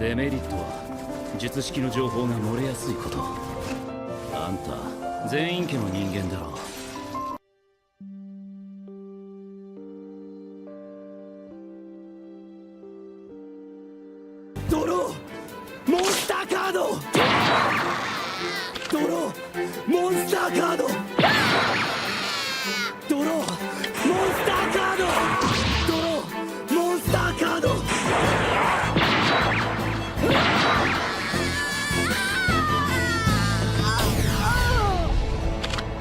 デメリットは術式の情報が漏れやすいこと。あんた全員家の人間だろ。ドローモンスターカード、ドローモンスターカード、ドローモンスターカード、ドローモンスターカード、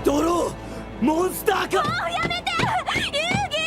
ドローモンスターカード。もうやめて遊戯。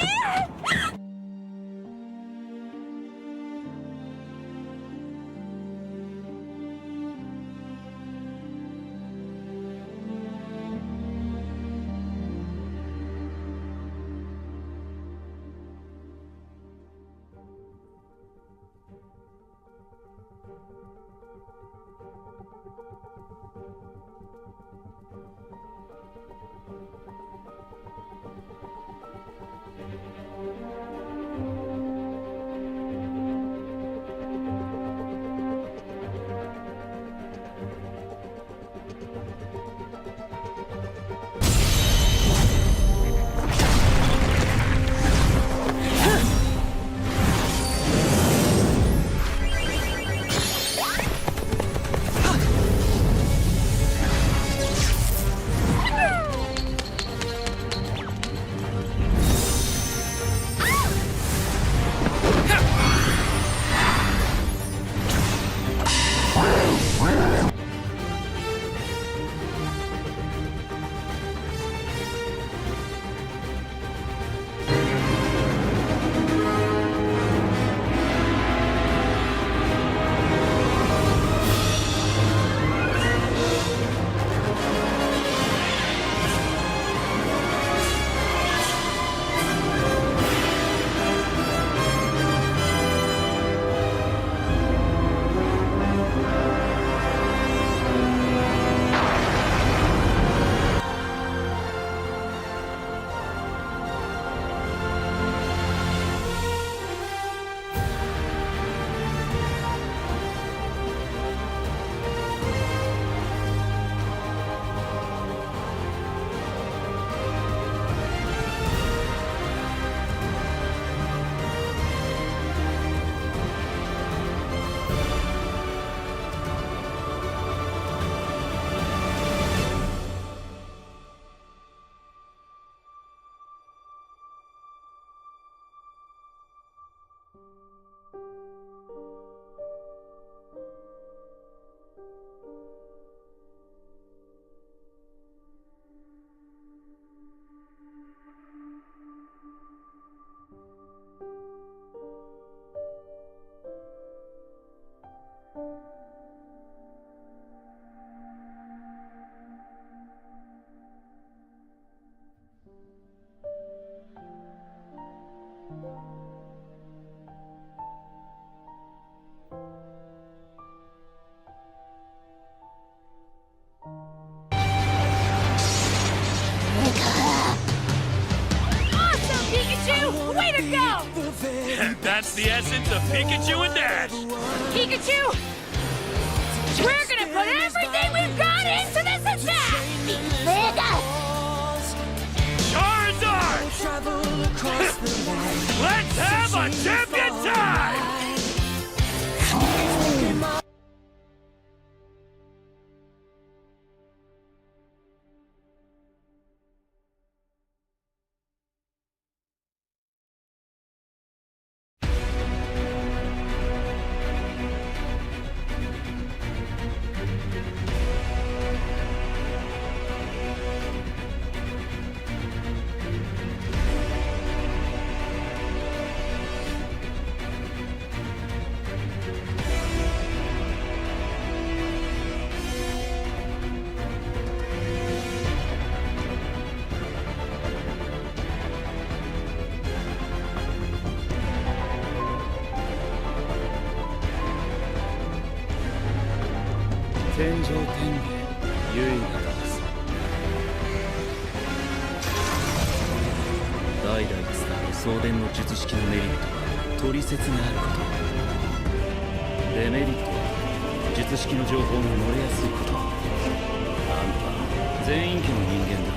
Way to go! That's the essence of Pikachu and Dash! Pikachu! We're gonna put everything we've got into this attack! Mega! Charizard! Let's have a champion time!天上天下優位が立つ。代々伝わる送電の術式のメリットは取説があること。デメリットは術式の情報が漏れやすいこと。あんた全員家の人間だ。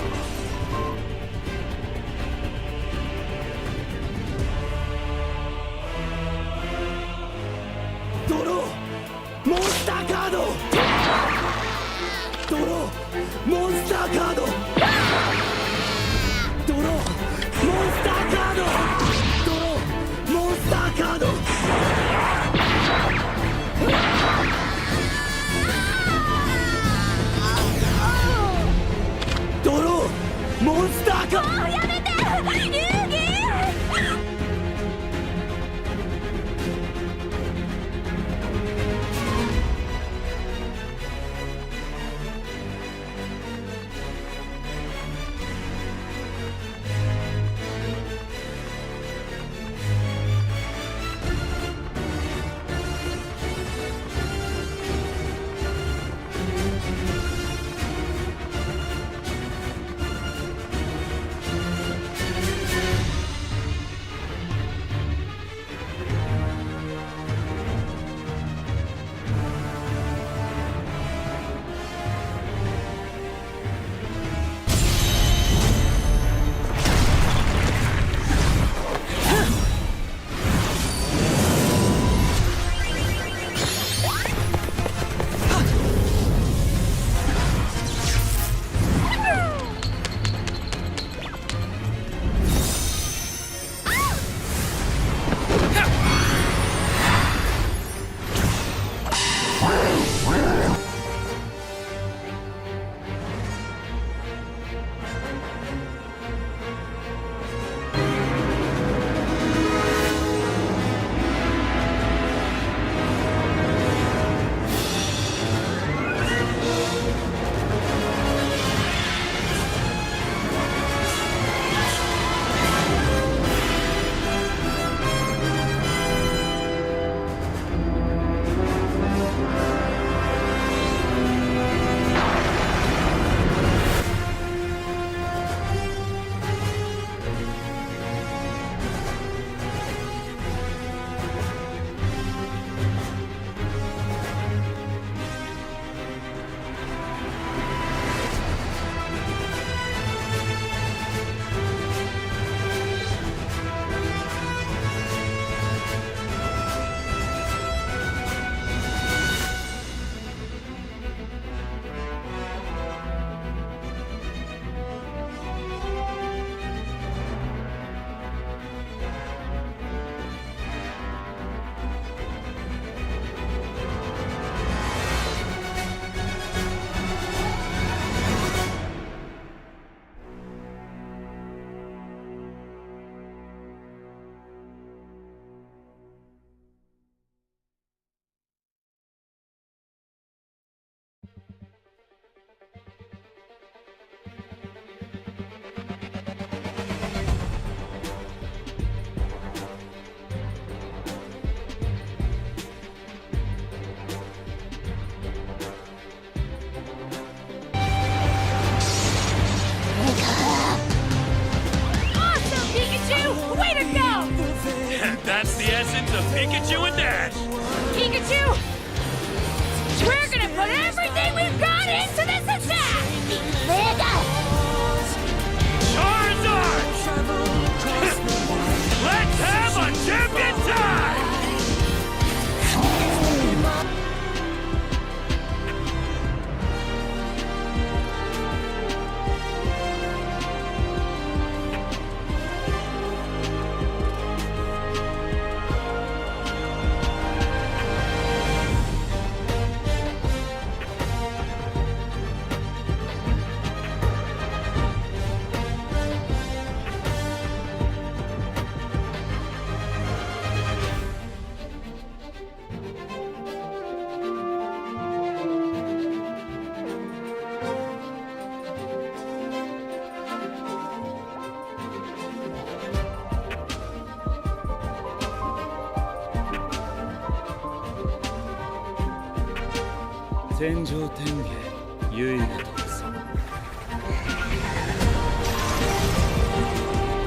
ドローモンスターカード。ドローモンスターカード。ドローモンスターカード。ドローモンスターカード。ドローモンスターカード。もうやめて遊戯。That's the essence of Pikachu and Dash. Pikachu, we're gonna put everything we've got into this attack! Mega! Charizard! Let's have a champion time!天上天下唯我独尊。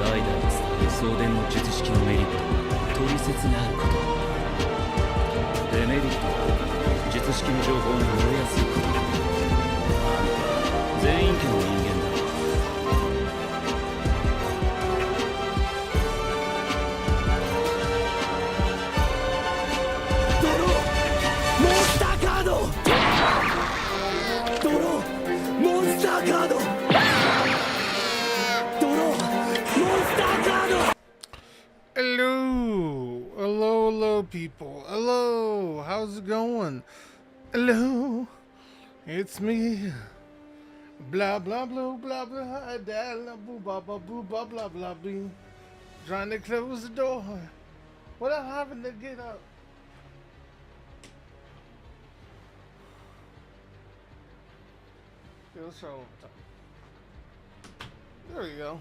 代々伝わる送電の術式のメリットは取説にあること。デメリット術式の情報が漏れやすいこと。あんた全員家の人間だろ。ドローモンスターカードドローモンスターカードドローモンスターカード Hello, hello, hello, people. Hello, how's it going? Hello, it's me. Blah blah blah blah blah blah boo blah blah boo blah blah blah blah. Trying to close the door without having to get up. There we go.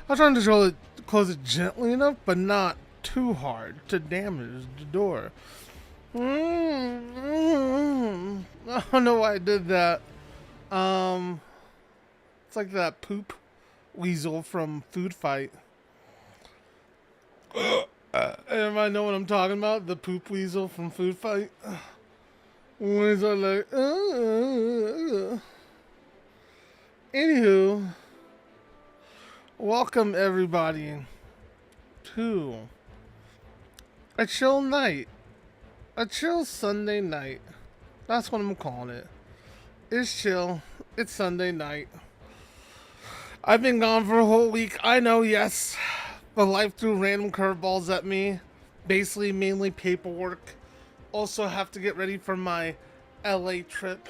I was trying to close it gently enough, but not too hard to damage the door. I don't know why I did that. It's like that poop weasel from Food Fight. Everybody know what I'm talking about? The poop weasel from Food Fight. When he's all like, Anywho. Welcome everybody to a chill night. A chill Sunday night. That's what I'm calling it. It's chill. It's Sunday night. I've been gone for a whole week. I know, yes. But life threw random curveballs at me. Basically, mainly paperwork. Also have to get ready for my LA trip.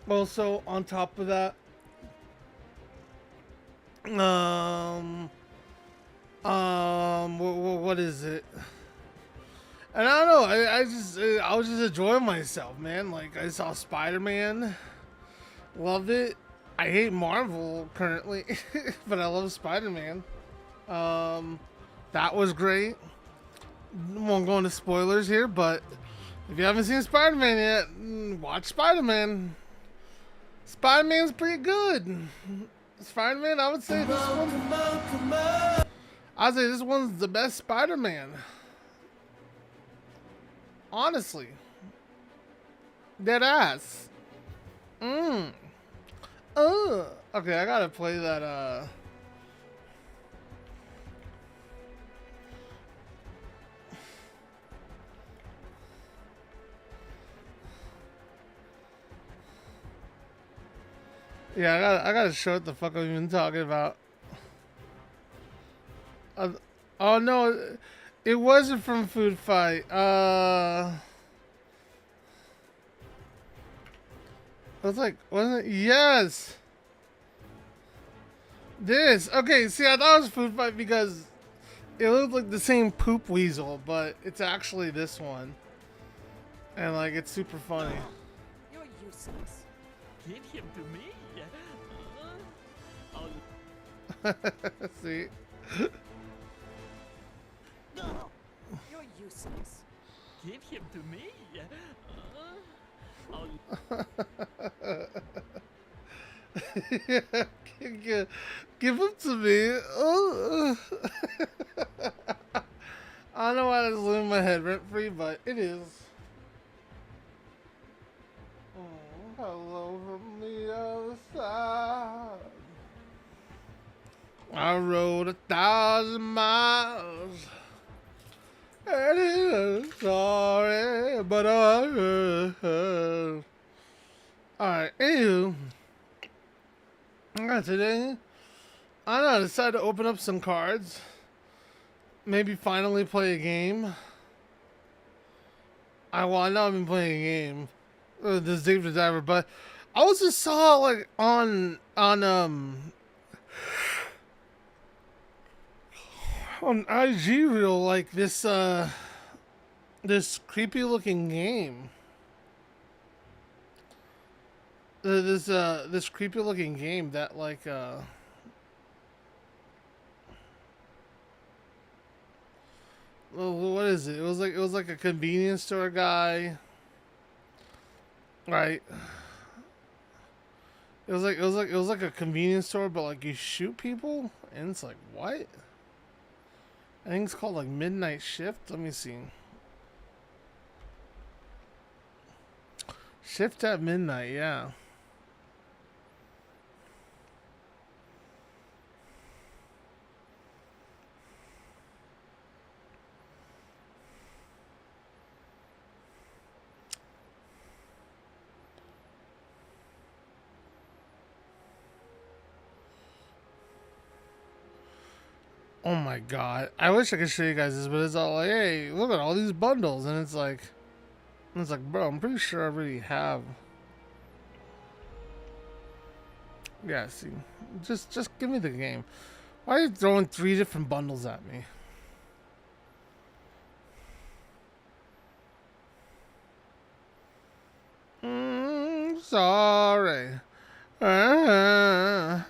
Also, on top of that, what is it? And I don't know, I was just enjoying myself, man. Like, I saw Spider-Man, loved it. I hate Marvel currently, but I love Spider-Man. That was great. Won't go into spoilers here, but if you haven't seen Spider-Man yet, watch Spider-Man. Spider-Man's pretty good. Spider-Man, I would say this one's the best Spider-Man. Honestly. Dead ass. Okay, I gotta play that, Yeah, I gotta show what the fuck I'm even talking about. Oh no, it wasn't from Food Fight. It was like, wasn't it? Yes. This. Okay, see, I thought it was Food Fight because it looked like the same poop weasel, but it's actually this one. And like, it's super funny. You're useless. Give him to me. See? No, you're useless. Give him to me. Give him to me. I don't know why this is in my head rent free, but it is. Hello from the other side. I rode 1,000 miles. And it's sorry, but alright, anywho. Today, I don't know, I decided to open up some cards. Maybe finally play a game. I know I've been playing a game. This Dave the Diver, but I also saw like on IG reel like this creepy looking game. This creepy looking game that like what is it? It was like a convenience store guy. Right. It was like a convenience store, but like you shoot people, and it's like what? I think it's called like Midnight Shift. Let me see. Shift at midnight, yeah. Oh my god. I wish I could show you guys this, but it's all like, hey, look at all these bundles. And it's like, bro, I'm pretty sure I already have. Yeah, see. Just give me the game. Why are you throwing 3 different bundles at me? Sorry. But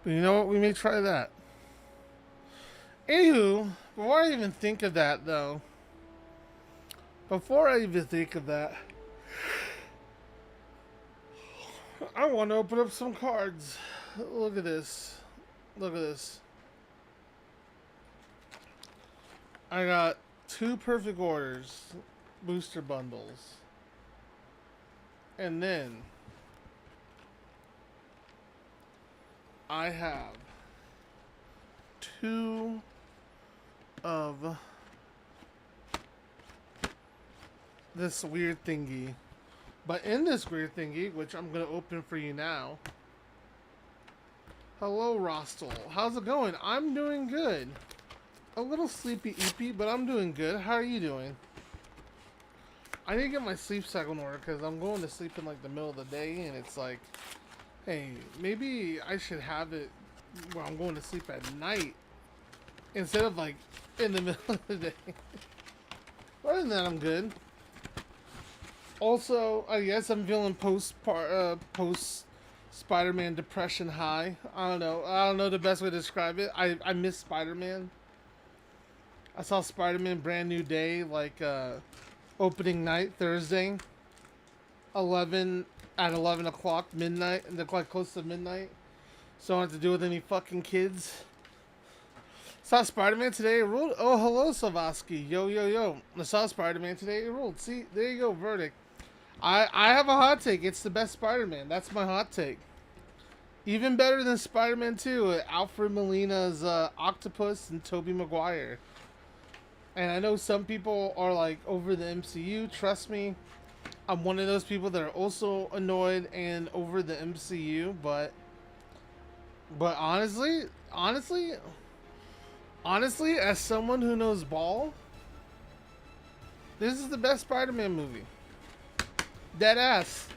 you know what? We may try that. Anywho, before I even think of that, though, I want to open up some cards. Look at this. Look at this. I got 2 perfect orders, booster bundles. And then I have 2 of this weird thingy. But in this weird thingy, which I'm going to open for you now. Hello, Rostel. How's it going? I'm doing good. A little sleepy eepy, but I'm doing good. How are you doing? I need to get my sleep cycle in order because I'm going to sleep in like the middle of the day, and it's like, hey, maybe I should have it where I'm going to sleep at night instead of like in the middle of the day. Other than that, I'm good. Also, I guess I'm feeling post Spider-Man depression high. I don't know the best way to describe it. I miss Spider-Man. I saw Spider-Man Brand New Day like opening night Thursday, 11 o'clock midnight, and quite close to midnight. So I don't have to deal with any fucking kids. Saw Spider-Man today. It ruled. Oh, hello, Savasky. Yo, yo, yo. I saw Spider-Man today. It ruled. See, there you go. Verdict. I have a hot take. It's the best Spider-Man. That's my hot take. Even better than Spider-Man 2. Alfred Molina's Octopus and Tobey Maguire. And I know some people are like over the MCU. Trust me. I'm one of those people that are also annoyed and over the MCU. But honestly, as someone who knows ball, this is the best Spider-Man movie. Dead ass.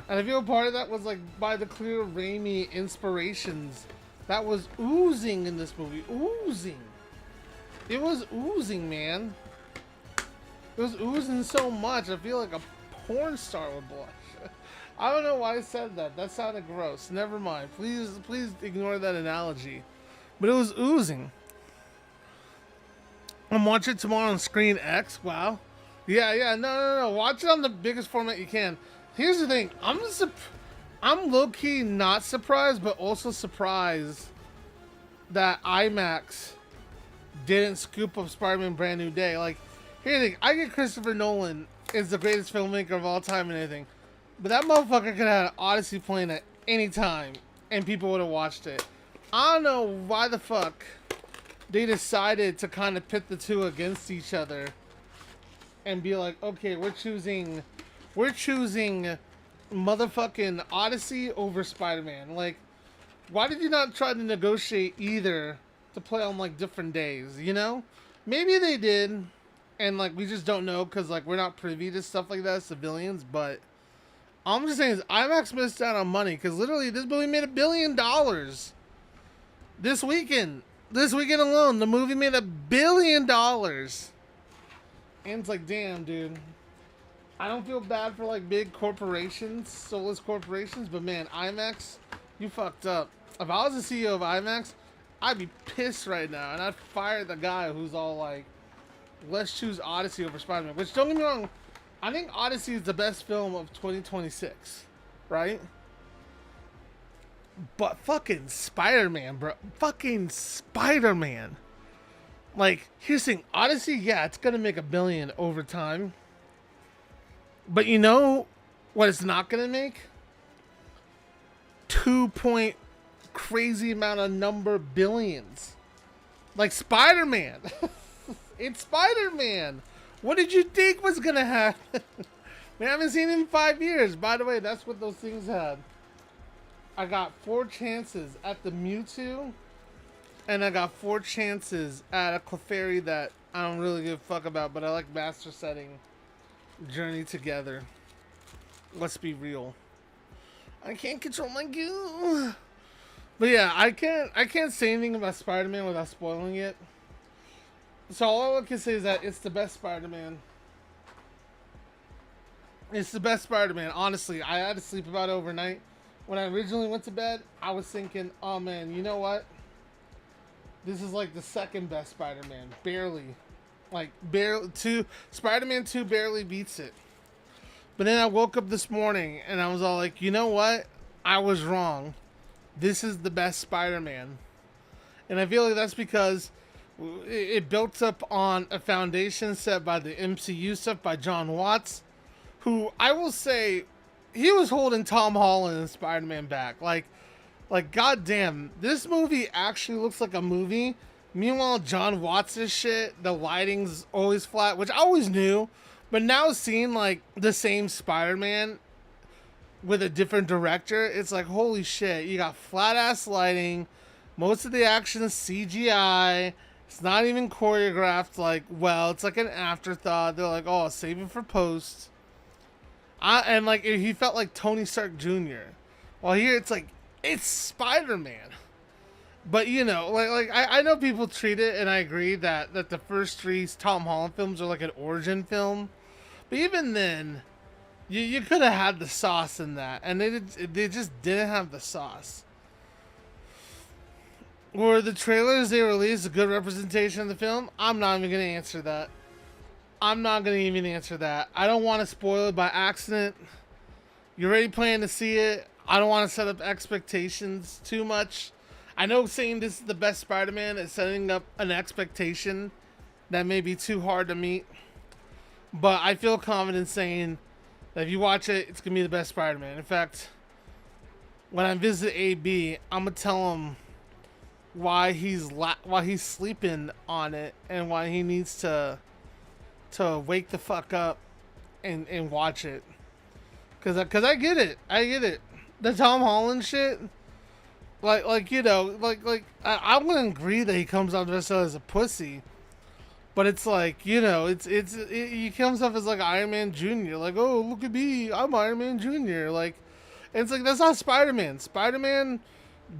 And I feel part of that was like by the clear Raimi inspirations that was oozing in this movie. Oozing. It was oozing, man. It was oozing so much. I feel like a porn star would blush. I don't know why I said that. That sounded gross. Never mind. Please ignore that analogy. But it was oozing. I'm watching it tomorrow on Screen X. Wow. Yeah. No. Watch it on the biggest format you can. Here's the thing. I'm low-key not surprised, but also surprised that IMAX didn't scoop up Spider-Man Brand New Day. Like, here's the thing. I get Christopher Nolan is the greatest filmmaker of all time and anything. But that motherfucker could have had Odyssey playing at any time, and people would have watched it. I don't know why the fuck they decided to kind of pit the two against each other and be like, okay, we're choosing motherfucking Odyssey over Spider-Man. Like, why did you not try to negotiate either to play on like different days, you know? Maybe they did, and like we just don't know because like we're not privy to stuff like that as civilians. But all I'm just saying is IMAX missed out on money because literally this movie made $1 billion this weekend. This weekend alone, the movie made $1 billion. And it's like, damn, dude. I don't feel bad for like big corporations, soulless corporations, but man, IMAX, you fucked up. If I was the CEO of IMAX, I'd be pissed right now, and I'd fire the guy who's all like, let's choose Odyssey over Spider-Man. Which, don't get me wrong, I think Odyssey is the best film of 2026, right? But fucking Spider-Man, bro. Fucking Spider-Man. Like, here's the thing, Odyssey, yeah, it's gonna make $1 billion over time. But you know what it's not gonna make? 2 crazy amount of number billions. Like Spider-Man. It's Spider-Man. What did you think was gonna happen? We haven't seen him in 5 years. By the way, that's what those things had. I got 4 chances at the Mewtwo, and I got 4 chances at a Clefairy that I don't really give a fuck about, but I like master setting Journey Together. Let's be real. I can't control my goo. But yeah, I can't say anything about Spider-Man without spoiling it. So all I can say is that it's the best Spider-Man. It's the best Spider-Man. Honestly, I had to sleep about it overnight. When I originally went to bed, I was thinking, oh man, you know what? This is like the second best Spider-Man. Barely. Like, barely. Spider-Man 2 barely beats it. But then I woke up this morning and I was all like, you know what? I was wrong. This is the best Spider-Man. And I feel like that's because it built up on a foundation set by the MCU stuff by John Watts, who I will say, he was holding Tom Holland and Spider-Man back. Like goddamn, this movie actually looks like a movie. Meanwhile, John Watts' shit, the lighting's always flat, which I always knew. But now seeing like the same Spider-Man with a different director, it's like, holy shit, you got flat ass lighting. Most of the action is CGI. It's not even choreographed like well. It's like an afterthought. They're like, oh, save it for post. And like he felt like Tony Stark Jr. While here it's like it's Spider-Man. But you know, I know people treat it, and I agree that the first 3 Tom Holland films are like an origin film. But even then, you could have had the sauce in that, and they just didn't have the sauce. Were the trailers they released a good representation of the film? I'm not even gonna answer that. I'm not gonna even answer that. I don't want to spoil it by accident. You're already planning to see it. I don't want to set up expectations too much. I know saying this is the best Spider-Man is setting up an expectation that may be too hard to meet. But I feel confident saying that if you watch it, it's going to be the best Spider-Man. In fact, when I visit AB, I'm going to tell him why he's sleeping on it and why he needs to wake the fuck up and watch it. Cause I get it. The Tom Holland shit, like you know, I'm gonna agree that he comes off as a pussy, but it's like, you know, he comes off as like Iron Man Jr. Like, oh, look at me, I'm Iron Man Jr. Like, and it's like that's not Spider-Man. Spider-Man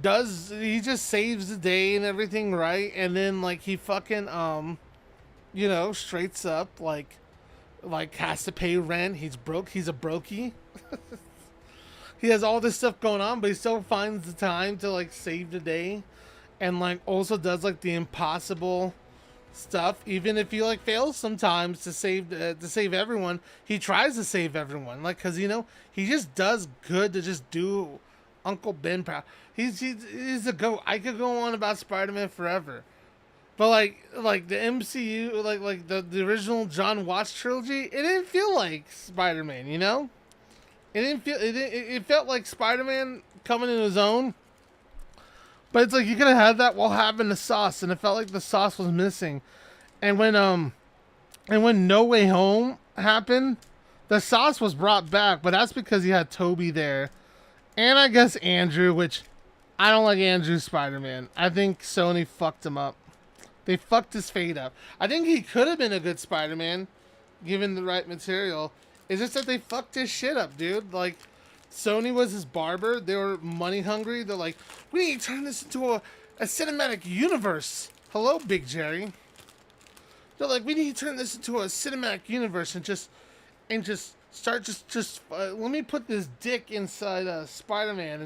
he just saves the day and everything, right? And then like he fucking you know, straights up like has to pay rent. He's broke. He's a brokey. He has all this stuff going on, but he still finds the time to like save the day, and like also does like the impossible stuff. Even if he like fails sometimes to save everyone, he tries to save everyone. Like, cause you know he just does good to just do Uncle Ben proud. He's a goat. I could go on about Spider-Man forever. But like the MCU, like the original John Watts trilogy, it didn't feel like Spider-Man, you know? It felt like Spider-Man coming in his own. But it's like you could have had that while having the sauce, and it felt like the sauce was missing. And when No Way Home happened, the sauce was brought back, but that's because you had Toby there. And I guess Andrew, which I don't like Andrew's Spider-Man. I think Sony fucked him up. They fucked his fate up. I think he could have been a good Spider-Man, given the right material. It's just that they fucked his shit up, dude. Like, Sony was his barber. They were money hungry. They're like, we need to turn this into a cinematic universe. Hello, Big Jerry. They're like, we need to turn this into a cinematic universe and just let me put this dick inside Spider-Man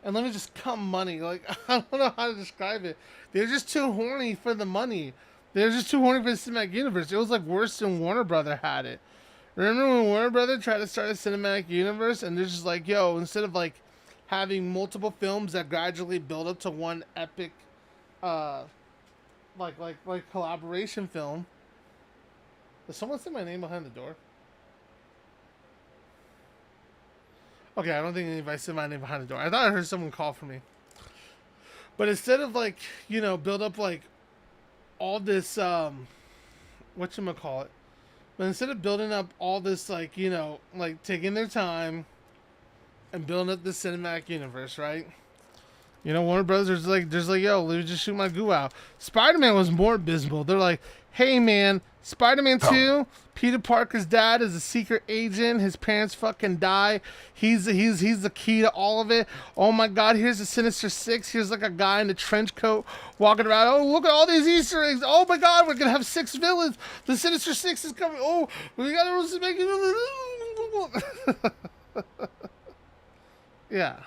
and let me just cum money. Like, I don't know how to describe it. They're just too horny for the money. They're just too horny for the cinematic universe. It was like worse than Warner Brother had it. Remember when Warner Brother tried to start a cinematic universe and they're just like, yo, instead of like having multiple films that gradually build up to one epic collaboration film. Did someone say my name behind the door? Okay, I don't think anybody said my name behind the door. I thought I heard someone call for me. But instead of like, you know, build up like all this whatchamacallit. But instead of building up all this like, you know, like taking their time and building up the cinematic universe, right? You know, Warner Brothers is like, just like, yo, let me just shoot my goo out. Spider-Man was more abysmal. They're like, hey man, Spider-Man 2, Peter Parker's dad is a secret agent. His parents fucking die. He's the key to all of it. Oh my god, here's the Sinister Six. Here's like a guy in a trench coat walking around. Oh, look at all these Easter eggs. Oh my god, we're gonna have 6 villains. The Sinister Six is coming. Oh, we gotta make it. Yeah.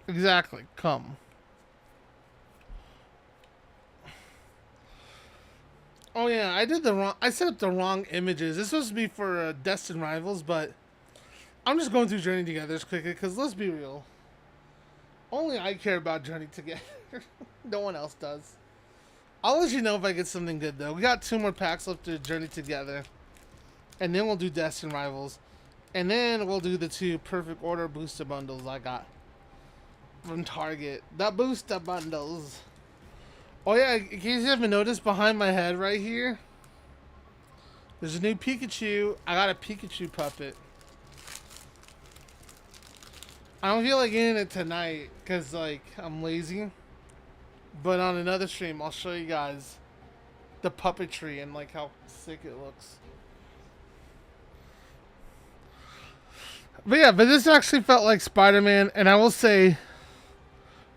Exactly. Come. Oh yeah, I set up the wrong images. This was supposed to be for Destined Rivals, but I'm just going through Journey Together quickly because let's be real. Only I care about Journey Together. No one else does. I'll let you know if I get something good though. We got 2 more packs left to Journey Together, and then we'll do Destined Rivals, and then we'll do the 2 Perfect Order booster bundles I got from Target. The booster bundles. Oh yeah, in case you haven't noticed, behind my head right here, there's a new Pikachu. I got a Pikachu puppet. I don't feel like getting it tonight because like I'm lazy. But on another stream, I'll show you guys the puppetry and like how sick it looks. But yeah, but this actually felt like Spider-Man, and I will say,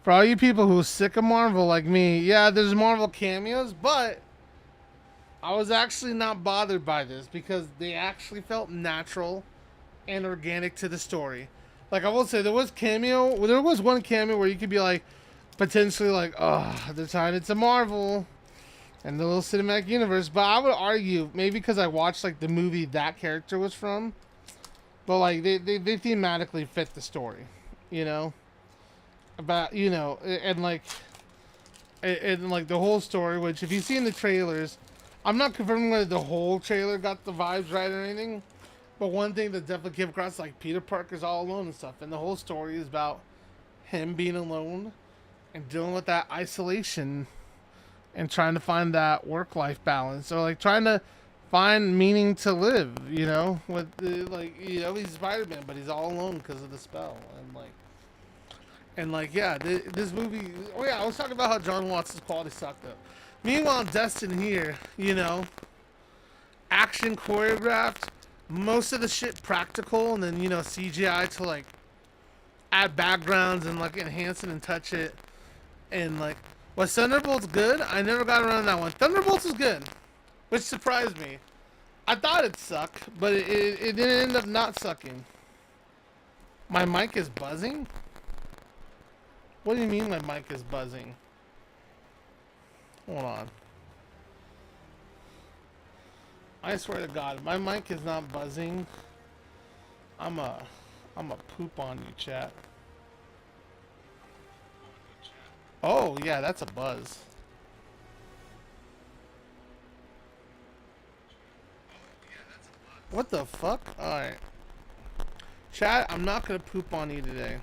for all you people who are sick of Marvel like me, yeah, there's Marvel cameos, but I was actually not bothered by this because they actually felt natural and organic to the story. Like I will say, there was one cameo where you could be like, potentially like, oh, they're tying it to Marvel and the little cinematic universe. But I would argue, maybe because I watched like the movie that character was from, but like they thematically fit the story, you know? About, you know, and like the whole story, which if you've seen the trailers, I'm not confirming whether the whole trailer got the vibes right or anything, but one thing that definitely came across, like Peter Parker's all alone and stuff, and the whole story is about him being alone and dealing with that isolation and trying to find that work-life balance, or like trying to find meaning to live, you know, with the, like, you know, he's Spider-Man, but he's all alone because of the spell, and like, yeah, this movie. Oh yeah, I was talking about how John Watts' quality sucked up. Meanwhile, Destin here, you know, action choreographed, most of the shit practical, and then, you know, CGI to like add backgrounds and like enhance it and touch it. And like, was Thunderbolts good? I never got around to that one. Thunderbolts is good, which surprised me. I thought it'd suck, but it didn't end up not sucking. My mic is buzzing? What do you mean my mic is buzzing? Hold on. I swear to God, my mic is not buzzing. I'm a poop on you, chat. Oh, yeah, that's a buzz. What the fuck? Alright. Chat, I'm not gonna poop on you today.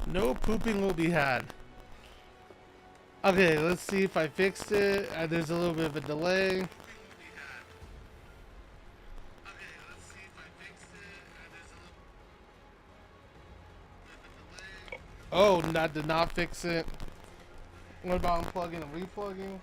No pooping will be had. Okay, let's see if I fixed it. There's a little bit of a delay. Oh, that did not fix it. What about unplugging and replugging?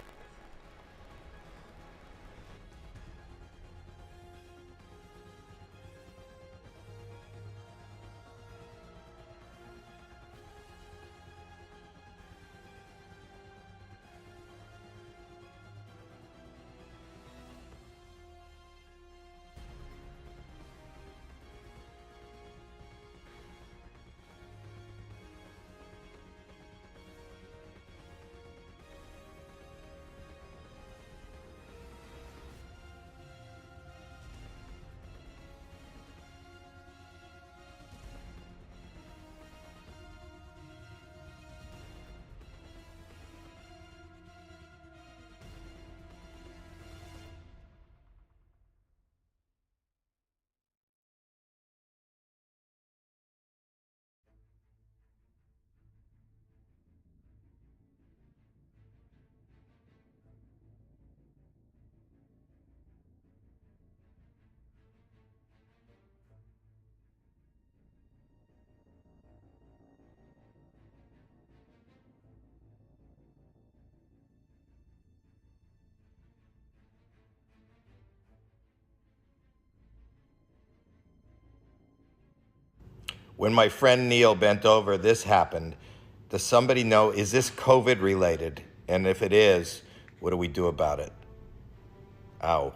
When my friend Neil bent over, this happened. Does somebody know, is this COVID related? And if it is, what do we do about it? Ow.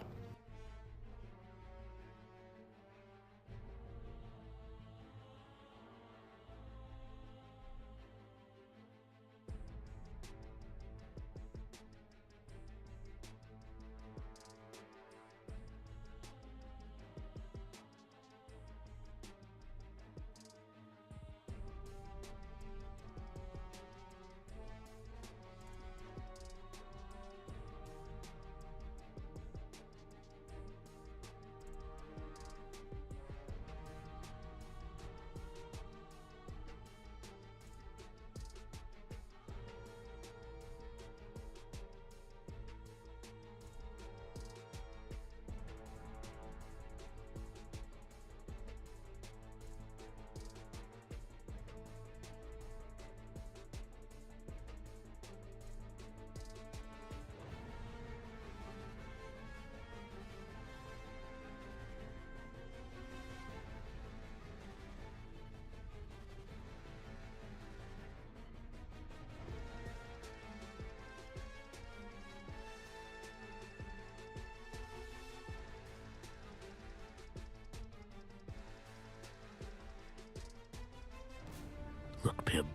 Look, Pim,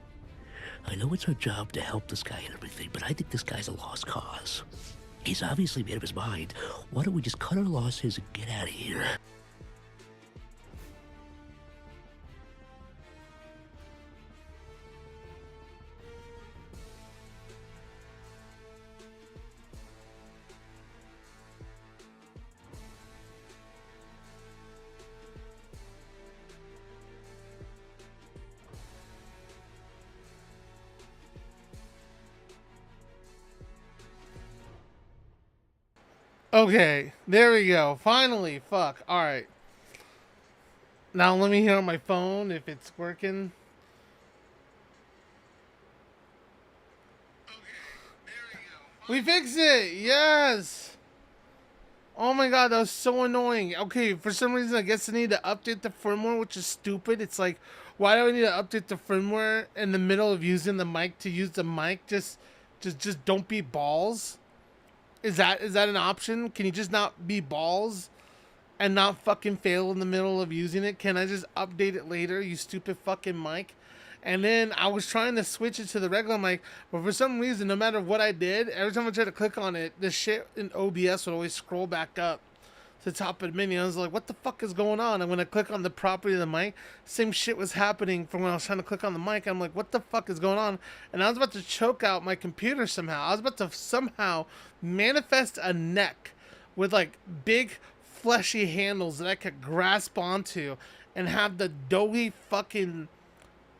I know it's our job to help this guy and everything, but I think this guy's a lost cause. He's obviously made up his mind. Why don't we just cut our losses and get out of here? Okay, there we go. Finally, fuck. Alright. Now let me hear on my phone if it's working. We fixed it! Yes! Oh my god, that was so annoying. Okay, for some reason I guess I need to update the firmware, which is stupid. It's like, why do I need to update the firmware in the middle of using the mic to use the mic? Just don't be balls. Is that an option? Can you just not be balls and not fucking fail in the middle of using it? Can I just update it later, you stupid fucking mic? And then I was trying to switch it to the regular mic, but for some reason, no matter what I did, every time I tried to click on it, the shit in OBS would always scroll back up to the top of the menu. I was like, what the fuck is going on? And when I click on the property of the mic, same shit was happening from when I was trying to click on the mic. I'm like, what the fuck is going on? And I was about to choke out my computer somehow. I was about to somehow manifest a neck with like big fleshy handles that I could grasp onto and have the doughy fucking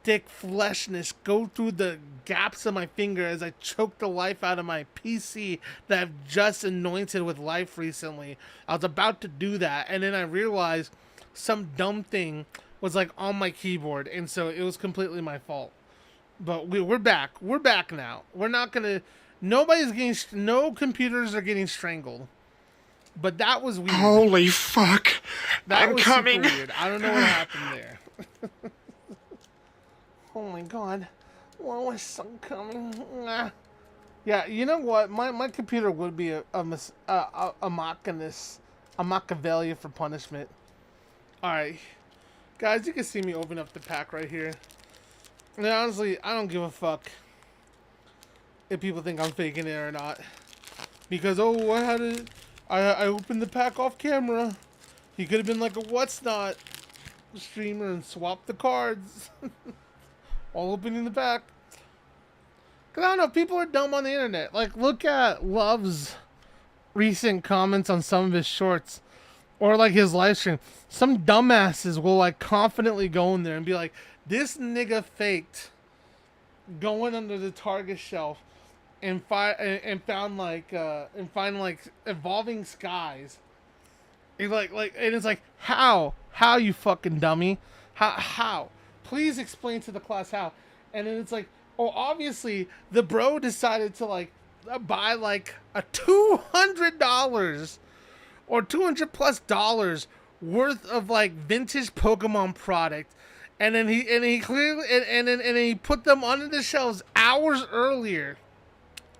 thick fleshness go through the gaps of my finger as I choke the life out of my PC that I've just anointed with life recently. I was about to do that, and then I realized some dumb thing was like on my keyboard, and so it was completely my fault. But we're back. We're back now. We're not gonna. Nobody's getting. No computers are getting strangled. But that was weird. Holy fuck! That I'm was coming. super weird. I don't know what happened there. Oh my god. What was some coming? Nah. Yeah, you know what? My computer would be a Machiavelli for punishment. Alright. Guys, you can see me open up the pack right here. And honestly, I don't give a fuck if people think I'm faking it or not. Because, oh, I opened the pack off camera. He could have been like a what's not streamer and swapped the cards. All opening the pack. Cause I don't know, people are dumb on the internet. Like, look at Love's recent comments on some of his shorts. Or like his live stream. Some dumbasses will like confidently go in there and be like, this nigga faked going under the Target shelf and find like Evolving Skies. It's like and it's like, how you fucking dummy? How? Please explain to the class how. And then it's like, oh, obviously the bro decided to like buy like a $200 or $200+ worth of like vintage Pokemon product And then he clearly and then he put them under the shelves hours earlier,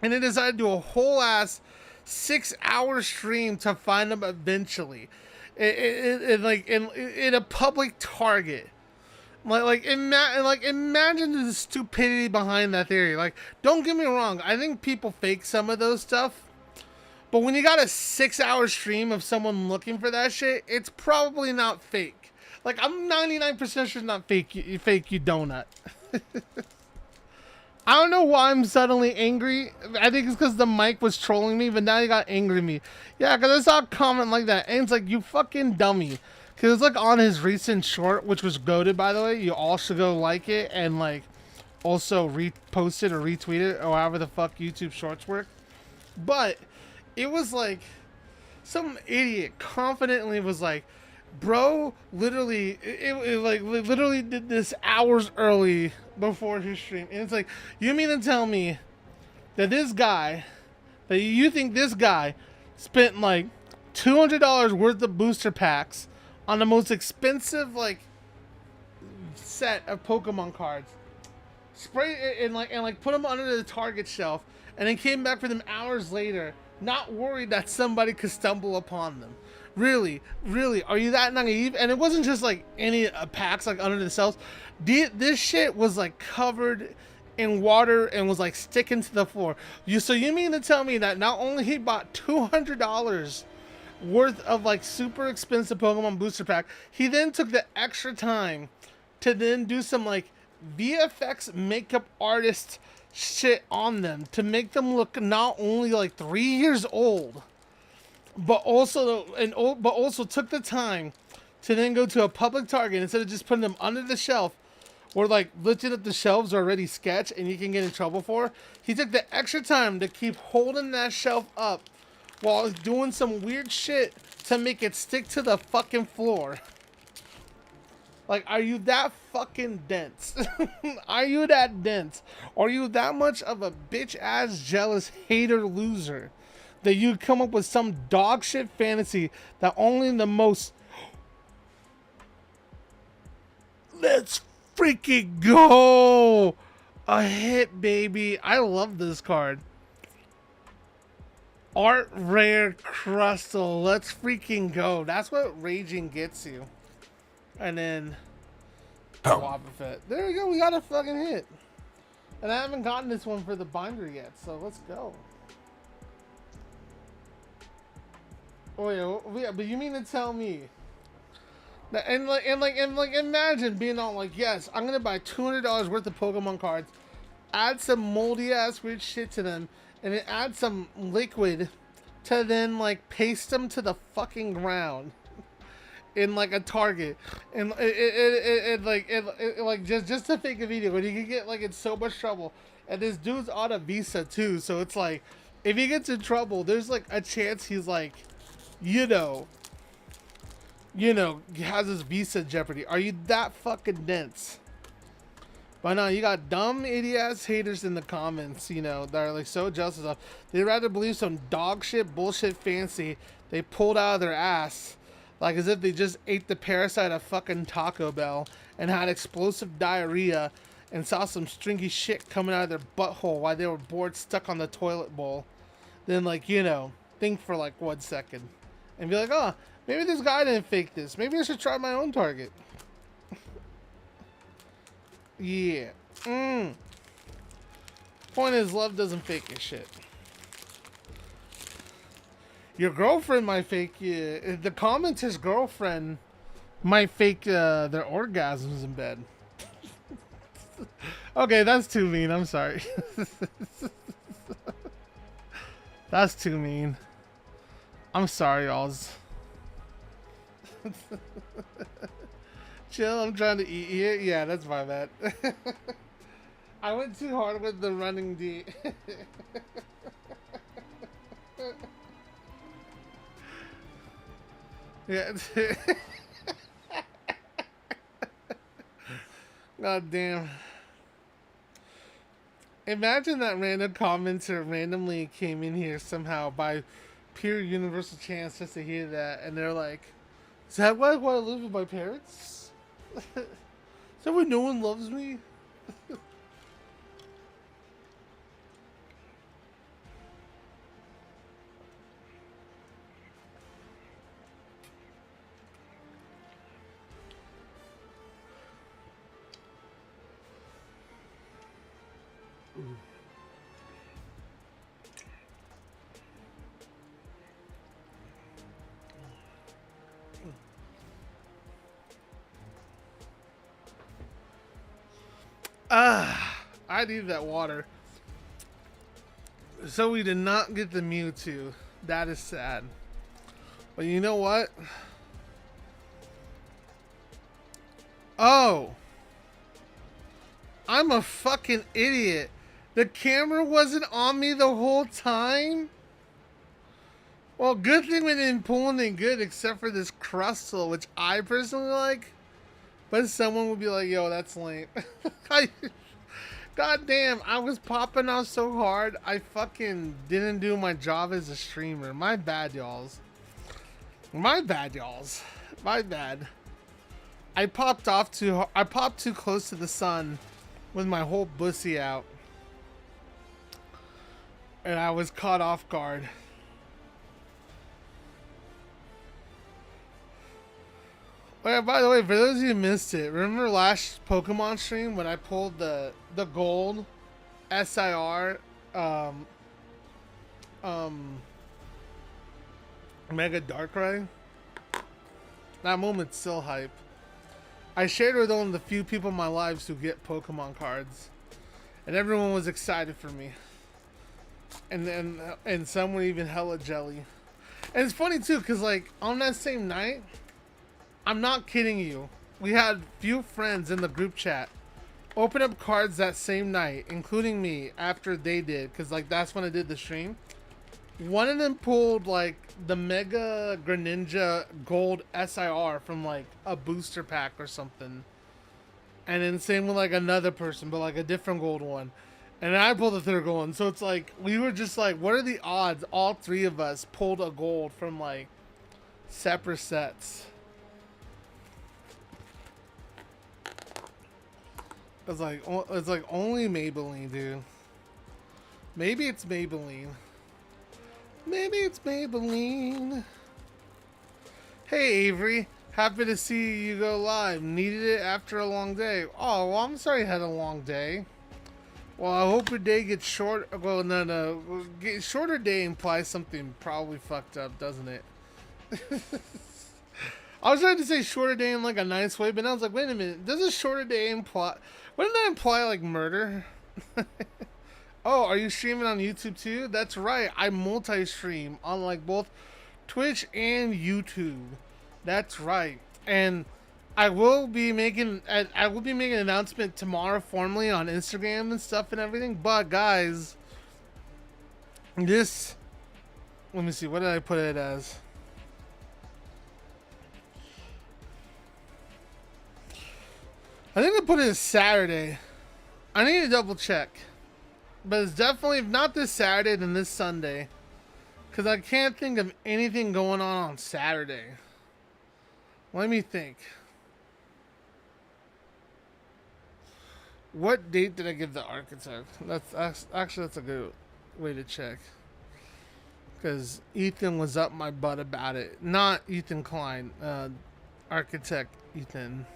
and then decided to do a whole ass 6-hour stream to find them eventually, in a public Target. Imagine the stupidity behind that theory. Like, don't get me wrong, I think people fake some of those stuff. But when you got a 6-hour stream of someone looking for that shit, it's probably not fake. Like, I'm 99% sure it's not fake, you donut. I don't know why I'm suddenly angry. I think it's because the mic was trolling me, but now you got angry at me. Yeah, because I saw a comment like that, and it's like, you fucking dummy. Because it's like on his recent short, which was goated, by the way. You all should go like it and like also repost it or retweet it or however the fuck YouTube shorts work. But it was like some idiot confidently was like, bro, literally, literally did this hours early before his stream. And it's like, you mean to tell me that that you think this guy spent like $200 worth of booster packs on the most expensive like set of Pokemon cards, spray it and put them under the Target shelf, and then came back for them hours later, not worried that somebody could stumble upon them? Really, are you that naive? And it wasn't just like any packs like under the shelves. This shit was like covered in water and was like sticking to the floor. So you mean to tell me that not only he bought $200 worth of like super expensive Pokemon booster pack, he then took the extra time to then do some like VFX makeup artist shit on them to make them look not only like 3 years old, but also took the time to then go to a public Target instead of just putting them under the shelf or like lifting up the shelves are already sketch and you can get in trouble for. He took the extra time to keep holding that shelf up while doing some weird shit to make it stick to the fucking floor. Like, are you that fucking dense? Are you that dense? Are you that much of a bitch-ass, jealous, hater loser that you come up with some dog shit fantasy that only the most... Let's freaking go! A hit, baby. I love this card. Art Rare Crustle. Let's freaking go. That's what Raging gets you. And then Wobbuffet. There we go. We got a fucking hit. And I haven't gotten this one for the binder yet, so let's go. Oh yeah, but you mean to tell me that, and imagine being all like, yes, I'm gonna buy $200 worth of Pokemon cards, add some moldy ass weird shit to them, and then add some liquid to then like paste them to the fucking ground in like a Target, and just to fake a video, but he could get like in so much trouble. And this dude's on a visa too, so it's like if he gets in trouble, there's like a chance he's like, you know, has his visa in jeopardy. Are you that fucking dense? But no, you got dumb idiot haters in the comments, that are like so jealous of stuff. They'd rather believe some dog shit, bullshit fancy they pulled out of their ass, like as if they just ate the parasite of fucking Taco Bell and had explosive diarrhea and saw some stringy shit coming out of their butthole while they were bored stuck on the toilet bowl. Then think for like 1 second and be like, oh, maybe this guy didn't fake this. Maybe I should try my own Target. Yeah. Point is, love doesn't fake your shit. Your girlfriend might fake you. The commenter's girlfriend might fake their orgasms in bed. Okay, that's too mean. I'm sorry. That's too mean. I'm sorry, y'alls. Chill, I'm trying to eat here. Yeah, that's my bad. I went too hard with the running D. Yeah. God damn. Imagine that random commenter randomly came in here somehow by pure universal chance just to hear that, and they're like, is that why I want to live with my parents? that why no one loves me? I need that water. So we did not get the Mewtwo. That is sad. But you know what? Oh. I'm a fucking idiot. The camera wasn't on me the whole time? Well, good thing we didn't pull anything good except for this Crustle, which I personally like. But someone would be like, yo, that's lame. God damn, I was popping off so hard, I fucking didn't do my job as a streamer. My bad, y'alls. My bad, y'alls. My bad. I popped too close to the sun with my whole bussy out. And I was caught off guard. Oh yeah, by the way, for those of you who missed it, remember last Pokemon stream when I pulled the gold SIR Mega Darkrai? That moment's still hype. I shared with only the few people in my lives who get Pokemon cards, and everyone was excited for me. And some were even hella jelly. And it's funny too, cause like on that same night, I'm not kidding you, we had few friends in the group chat open up cards that same night, including me, after they did, because like that's when I did the stream. One of them pulled like the Mega Greninja Gold SIR from like a booster pack or something, and then same with like another person, but like a different gold one, and I pulled the third gold one. So it's like we were just like, what are the odds all three of us pulled a gold from like separate sets? It's like only Maybelline, dude. Maybe it's Maybelline. Maybe it's Maybelline. Hey Avery, happy to see you go live. Needed it after a long day. Oh, well, I'm sorry you had a long day. Well, I hope your day gets short. Well, no. Shorter day implies something probably fucked up, doesn't it? I was trying to say shorter day in like a nice way, but I was like, wait a minute. Does a shorter day imply... Wouldn't that imply like murder? Oh, are you streaming on YouTube too? That's right. I multi-stream on like both Twitch and YouTube. That's right. And I will be making an announcement tomorrow formally on Instagram and stuff and everything. But guys, this, let me see, what did I put it as? I think I put it as Saturday. I need to double check. But it's definitely, if not this Saturday, then this Sunday. Because I can't think of anything going on Saturday. Let me think. What date did I give the architect? That's actually, that's a good way to check. Because Ethan was up my butt about it. Not Ethan Klein. Architect Ethan.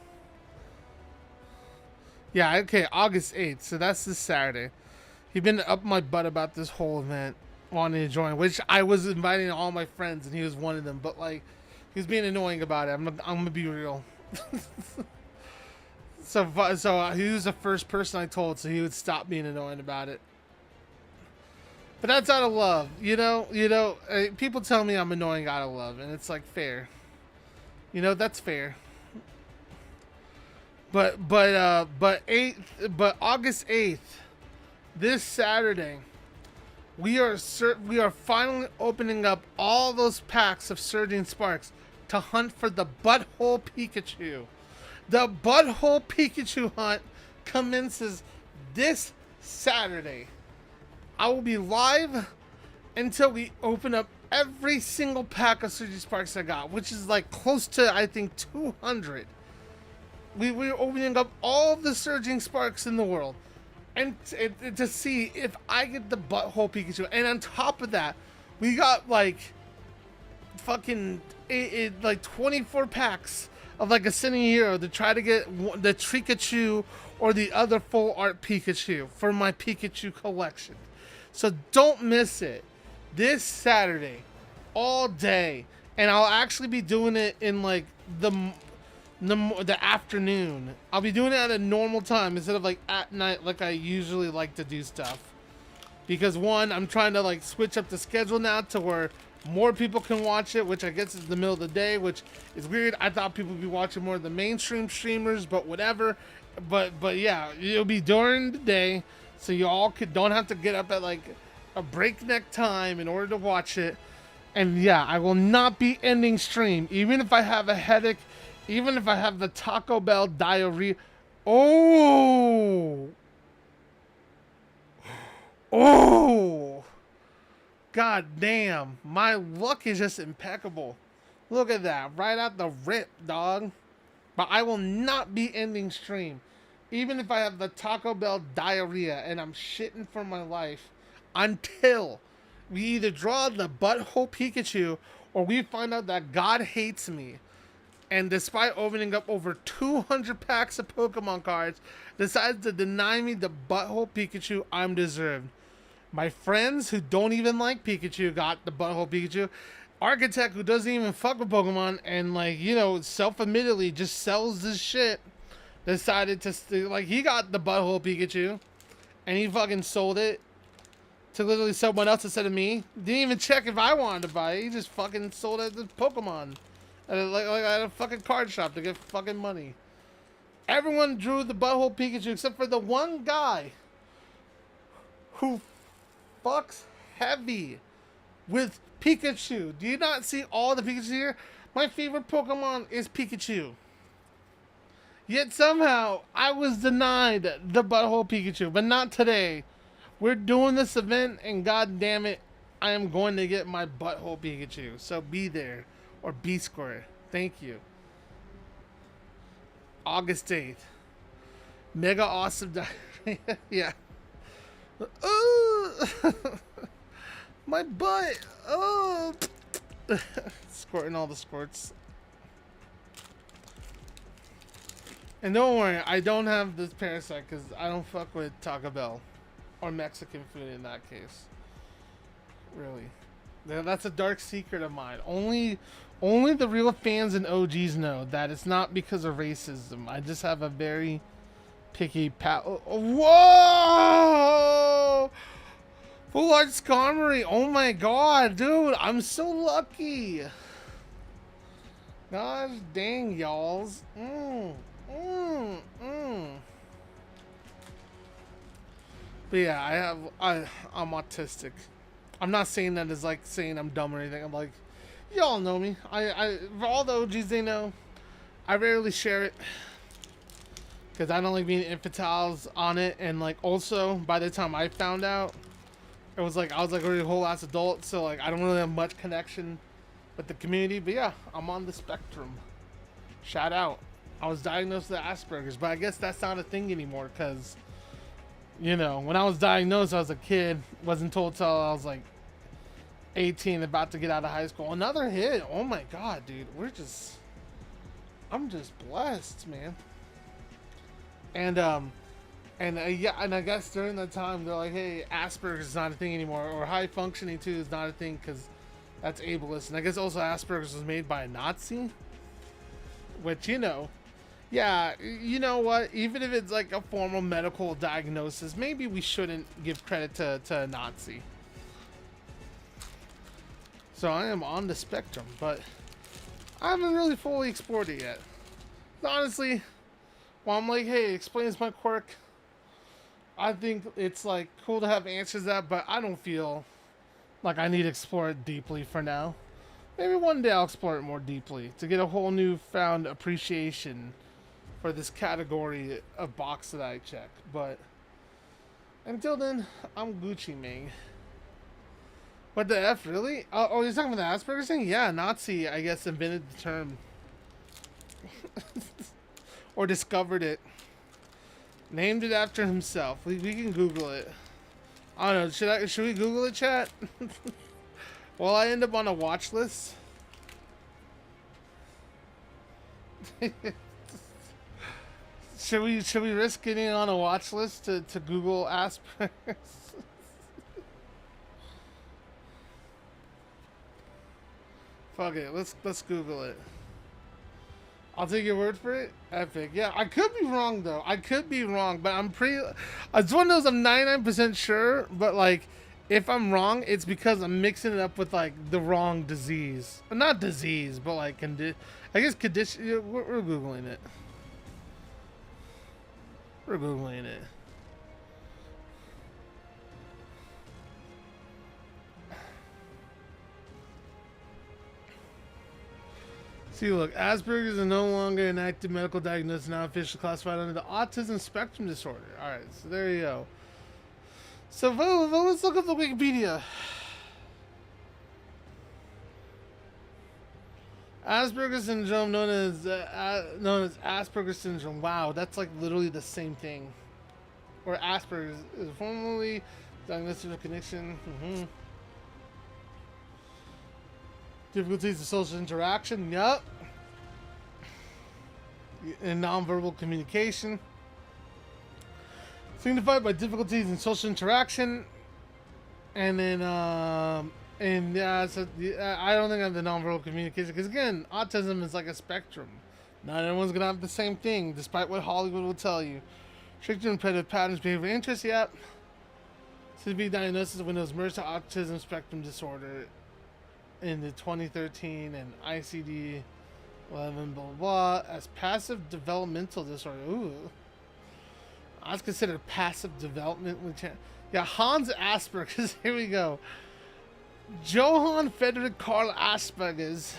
Yeah, okay, August 8th. So that's this Saturday. He'd been up my butt about this whole event, wanting to join, which I was inviting all my friends, and he was one of them. But like, he was being annoying about it. I'm gonna be real. So he was the first person I told, so he would stop being annoying about it. But that's out of love, you know. People tell me I'm annoying out of love, and it's like fair. You know, that's fair. But August 8th, this Saturday, we are finally opening up all those packs of Surging Sparks to hunt for the Butthole Pikachu. The Butthole Pikachu hunt commences this Saturday. I will be live until we open up every single pack of Surging Sparks I got, which is like close to, I think, 200. we were opening up all the Surging Sparks in the world, and to see if I get the butthole Pikachu. And on top of that, we got like fucking like 24 packs of like Ascending Hero to try to get the Pikachu or the other full art Pikachu for my Pikachu collection. So don't miss it this Saturday all day, and I'll actually be doing it in like the afternoon. I'll be doing it at a normal time instead of like at night like I usually like to do stuff, because one, I'm trying to like switch up the schedule now to where more people can watch it, which I guess is the middle of the day, which is weird. I thought people would be watching more of the mainstream streamers, but whatever. But yeah, it'll be during the day, so you all don't have to get up at like a breakneck time in order to watch it. And yeah, I will not be ending stream, even if I have a headache, even if I have the Taco Bell diarrhea. Oh, god damn, my luck is just impeccable. Look at that, right out the rip, dog. But I will not be ending stream, even if I have the Taco Bell diarrhea and I'm shitting for my life, until we either draw the butthole Pikachu or we find out that God hates me, and despite opening up over 200 packs of Pokemon cards, decides to deny me the butthole Pikachu I'm deserved. My friends who don't even like Pikachu got the butthole Pikachu. Architect, who doesn't even fuck with Pokemon and, like, you know, self-admittedly just sells this shit, decided to, like, he got the butthole Pikachu and he fucking sold it to literally someone else instead of me. Didn't even check if I wanted to buy it. He just fucking sold it to Pokemon at a fucking card shop to get fucking money. Everyone drew the butthole Pikachu except for the one guy who fucks heavy with Pikachu. Do you not see all the Pikachu here? My favorite Pokemon is Pikachu. Yet somehow I was denied the butthole Pikachu, but not today. We're doing this event, and god damn it, I am going to get my butthole Pikachu. So be there, or be square. Thank you. August 8th. Mega awesome diarrhea. Yeah. My butt. Oh. Squirting all the squirts. And don't worry, I don't have this parasite because I don't fuck with Taco Bell or Mexican food in that case. Really. That's a dark secret of mine. Only the real fans and OGs know that it's not because of racism. I just have a very picky Whoa! Full art Skarmory. Oh my god, dude. I'm so lucky. Gosh dang, y'alls. But yeah, I'm autistic. I'm not saying that as like saying I'm dumb or anything. I'm like, y'all know me. For all the OGs they know, I rarely share it because I don't like being infantiles on it. And like also, by the time I found out, it was like I was like already a whole ass adult, so like I don't really have much connection with the community. But yeah, I'm on the spectrum. Shout out. I was diagnosed with Asperger's, but I guess that's not a thing anymore because, you know, when I was diagnosed, I was a kid. Wasn't told till I was like 18, about to get out of high school. Another hit. Oh my god, dude. I'm just blessed, man. And yeah, and I guess during that time they're like, hey, Asperger's is not a thing anymore, or high functioning too is not a thing because that's ableist. And I guess also Asperger's was made by a Nazi, which, you know, yeah, you know what? Even if it's like a formal medical diagnosis, maybe we shouldn't give credit to a Nazi. So I am on the spectrum, but I haven't really fully explored it yet. Honestly, while I'm like, hey, it explains my quirk, I think it's like cool to have answers to that, but I don't feel like I need to explore it deeply for now. Maybe one day I'll explore it more deeply to get a whole newfound appreciation for this category of box that I check. But until then, I'm Gucci Ming. What the F, really? Oh, you're talking about the Asperger's thing? Yeah, Nazi, I guess, invented the term. or discovered it. Named it after himself. We can Google it. I don't know. Should we Google it, chat? Will I end up on a watch list? Should we risk getting on a watch list to Google Asperger's? Fuck it, let's Google it. I'll take your word for it. Epic. Yeah, I could be wrong though. I could be wrong, but I'm pretty. It's one of those I'm 99% sure, but like, if I'm wrong, it's because I'm mixing it up with like the wrong disease. Not disease, but like I guess condition. Yeah, we're googling it. We're googling it. See, look, Asperger's is no longer an active medical diagnosis, now officially classified under the autism spectrum disorder. All right, so there you go. So let's look up the Wikipedia. Asperger's syndrome, known as Asperger's syndrome. Wow, that's like literally the same thing. Or Asperger's is formerly diagnosed with connection. Difficulties of social interaction. Yup. And nonverbal communication. Signified by difficulties in social interaction. And then, and yeah, so I don't think I have the nonverbal communication. Because again, autism is like a spectrum. Not everyone's going to have the same thing, despite what Hollywood will tell you. Strict and repetitive patterns, behavior, interests, yep. To be diagnosis when it was merged to autism spectrum disorder in the 2013 and ICD 11 blah blah as passive developmental disorder. Ooh, I was considered passive developmental. Yeah, Hans Asperger's. Here we go. Johann Friedrich Karl Asperger's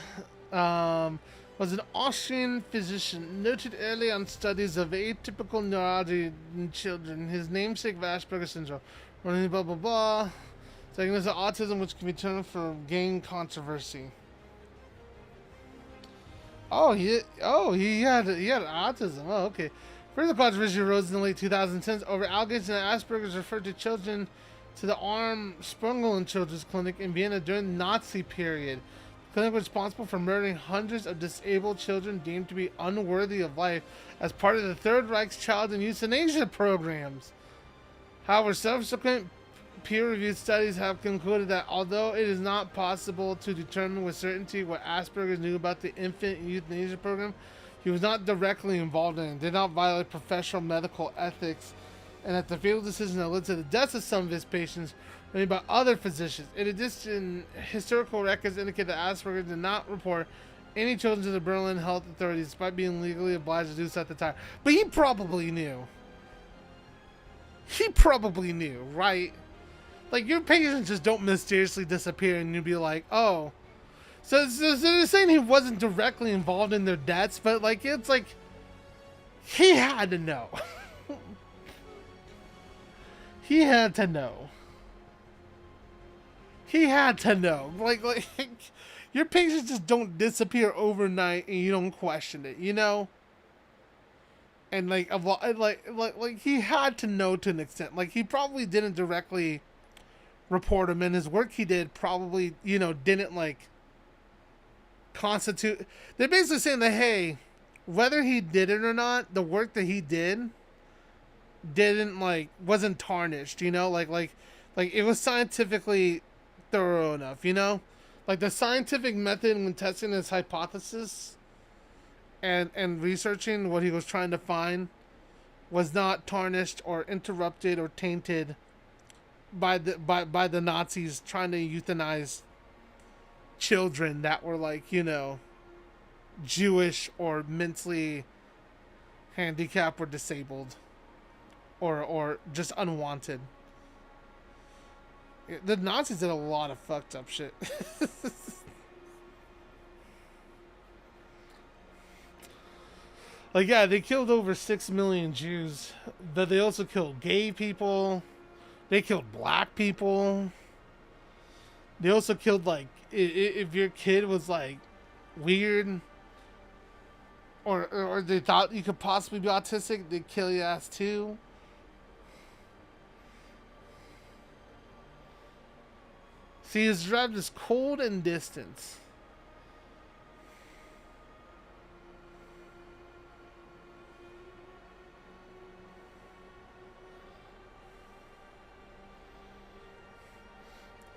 was an Austrian physician noted early on studies of atypical neurology in children. His namesake of Asperger's syndrome. Running blah blah blah. Diagnosis of autism, which can be turned for gain controversy. Oh, he had autism. Oh, okay. Further controversy arose in the late 2010s over allegations that Asperger's referred to children to the Arm Sprungel Children's Clinic in Vienna during the Nazi period. The clinic was responsible for murdering hundreds of disabled children deemed to be unworthy of life as part of the Third Reich's child and euthanasia programs. However, subsequent peer-reviewed studies have concluded that although it is not possible to determine with certainty what Asperger knew about the infant euthanasia program, he was not directly involved in it, did not violate professional medical ethics, and that the fatal decision that led to the deaths of some of his patients were made by other physicians. In addition, historical records indicate that Asperger did not report any children to the Berlin health authorities despite being legally obliged to do so at the time. But he probably knew. He probably knew, right? Like, your patients just don't mysteriously disappear and you'd be like, oh. So they're saying he wasn't directly involved in their deaths, but, like, it's like, he had to know. He had to know. He had to know. Like, your patients just don't disappear overnight and you don't question it, you know? And, like he had to know to an extent. Like, he probably didn't directly report him, and his work he did probably, you know, didn't like constitute. They're basically saying that, hey, whether he did it or not, the work that he did didn't like wasn't tarnished, you know, like it was scientifically thorough enough, you know, like the scientific method when testing his hypothesis and researching what he was trying to find was not tarnished or interrupted or tainted by the Nazis trying to euthanize children that were, like, you know, Jewish or mentally handicapped or disabled or just unwanted. The Nazis did a lot of fucked up shit. Like, yeah, they killed over 6 million Jews, but they also killed gay people. They killed black people. They also killed, like, if your kid was, like, weird or they thought you could possibly be autistic, they kill your ass too. See, his drive is cold and distance.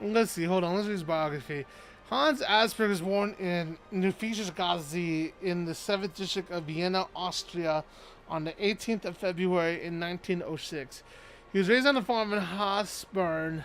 Let's see, hold on, let's read his biography. Hans Asperger was born in Neufischergasse in the 7th district of Vienna, Austria on the 18th of February in 1906. He was raised on a farm in Haasburn,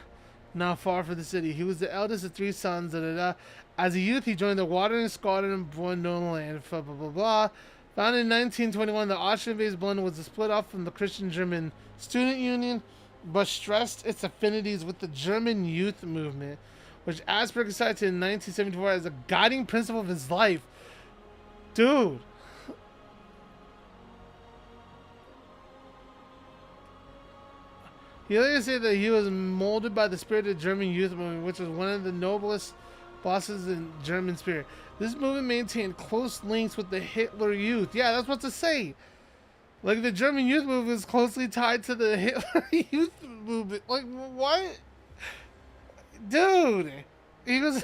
not far from the city. He was the eldest of 3 sons. As a youth, he joined the watering squadron in Bornholm, blah, blah, blah, blah. Founded in 1921, the Austrian-based Blend was split off from the Christian German Student Union, but stressed its affinities with the German youth movement, which Asperger cited in 1974 as a guiding principle of his life. Dude. He later said that he was molded by the spirit of the German youth movement, which was one of the noblest bosses in German spirit. This movement maintained close links with the Hitler Youth. Yeah, that's what to say. Like, the German youth movement was closely tied to the Hitler Youth movement. Like, what? Dude. He was...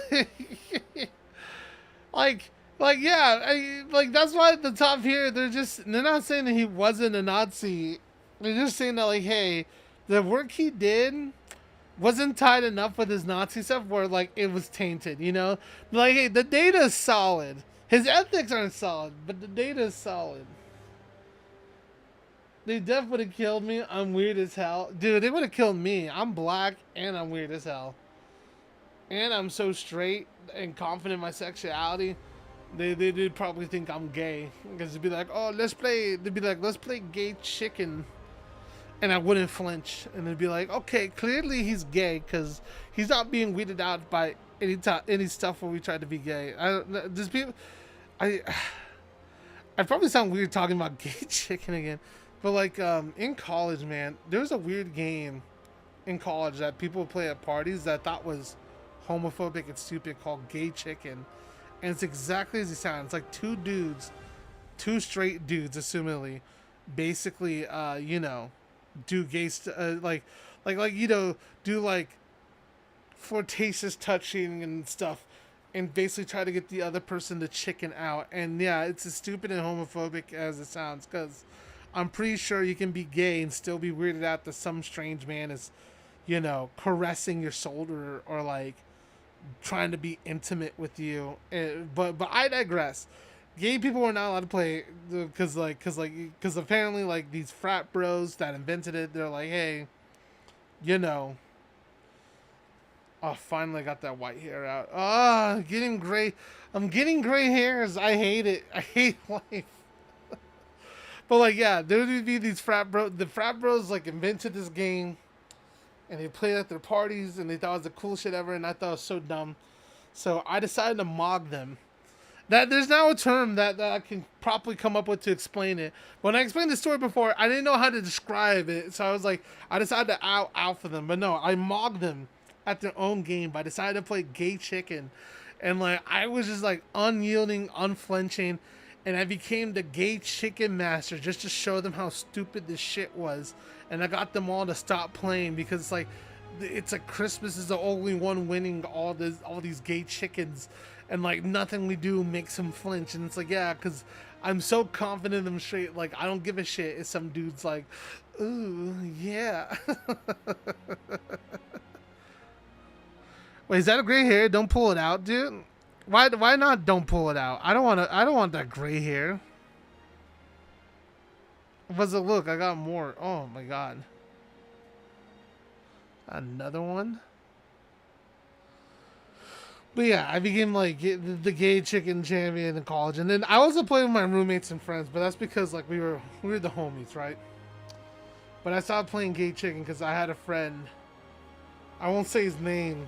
like, yeah. Like, that's why at the top here, they're not saying that he wasn't a Nazi. They're just saying that, like, hey, the work he did wasn't tied enough with his Nazi stuff where, like, it was tainted, you know? Like, hey, the data is solid. His ethics aren't solid, but the data is solid. They definitely would have killed me. I'm weird as hell. Dude, they would have killed me. I'm black and I'm weird as hell. And I'm so straight and confident in my sexuality. They'd probably think I'm gay. Because they'd be like, oh, let's play gay chicken. And I wouldn't flinch. And they'd be like, okay, clearly he's gay because he's not being weirded out by any stuff where we try to be gay. I probably sound weird talking about gay chicken again. But like in college, man, there was a weird game in college that people play at parties that I thought was homophobic and stupid called Gay Chicken. And it's exactly as it sounds. It's like two straight dudes, assumingly, basically, you know, do gay do like flirtatious touching and stuff, and basically try to get the other person to chicken out. And yeah, it's as stupid and homophobic as it sounds, because I'm pretty sure you can be gay and still be weirded out that some strange man is, you know, caressing your shoulder or like trying to be intimate with you. But I digress. Gay people were not allowed to play because apparently like these frat bros that invented it, they're like, hey, you know. Oh, finally got that white hair out. Oh, getting gray. I'm getting gray hairs. I hate it. I hate life. But like, yeah, there would be these frat bros. The frat bros like invented this game, and they played at their parties, and they thought it was the coolest shit ever, and I thought it was so dumb. So I decided to mog them. That there's now a term that I can properly come up with to explain it. When I explained the story before, I didn't know how to describe it, so I was like, I decided to out for them. But no, I mogged them at their own game. But I decided to play Gay Chicken, and like I was just like unyielding, unflinching. And I became the Gay Chicken Master just to show them how stupid this shit was. And I got them all to stop playing because it's like Christmas is the only one winning all these gay chickens. And like nothing we do makes them flinch. And it's like, yeah, because I'm so confident I'm straight. Like I don't give a shit if some dude's like, ooh, yeah. Wait, is that a gray hair? Don't pull it out, dude. Why not don't pull it out? I don't want that gray hair. What's it look? I got more. Oh my god. Another one? But yeah, I became like the Gay Chicken champion in college. And then I also played with my roommates and friends, but that's because like we were the homies, right? But I stopped playing Gay Chicken because I had a friend. I won't say his name.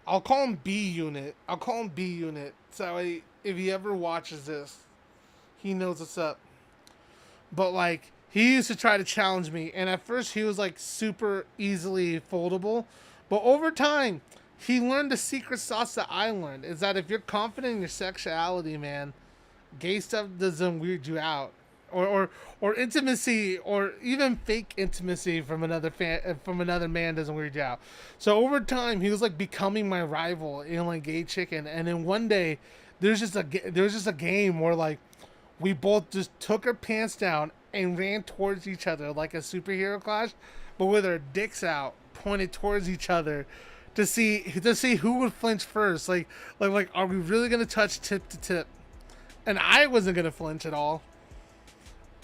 I'll call him B Unit. So if he ever watches this, he knows what's up. But like, he used to try to challenge me. And at first he was like super easily foldable. But over time, he learned the secret sauce that I learned. Is that if you're confident in your sexuality, man, gay stuff doesn't weird you out, or intimacy, or even fake intimacy from another man doesn't weird you out. So over time, he was like becoming my rival in like Gay Chicken, and then one day, there was just a game where like we both just took our pants down and ran towards each other like a superhero clash, but with our dicks out, pointed towards each other. To see who would flinch first, like, are we really gonna touch tip to tip? And I wasn't gonna flinch at all.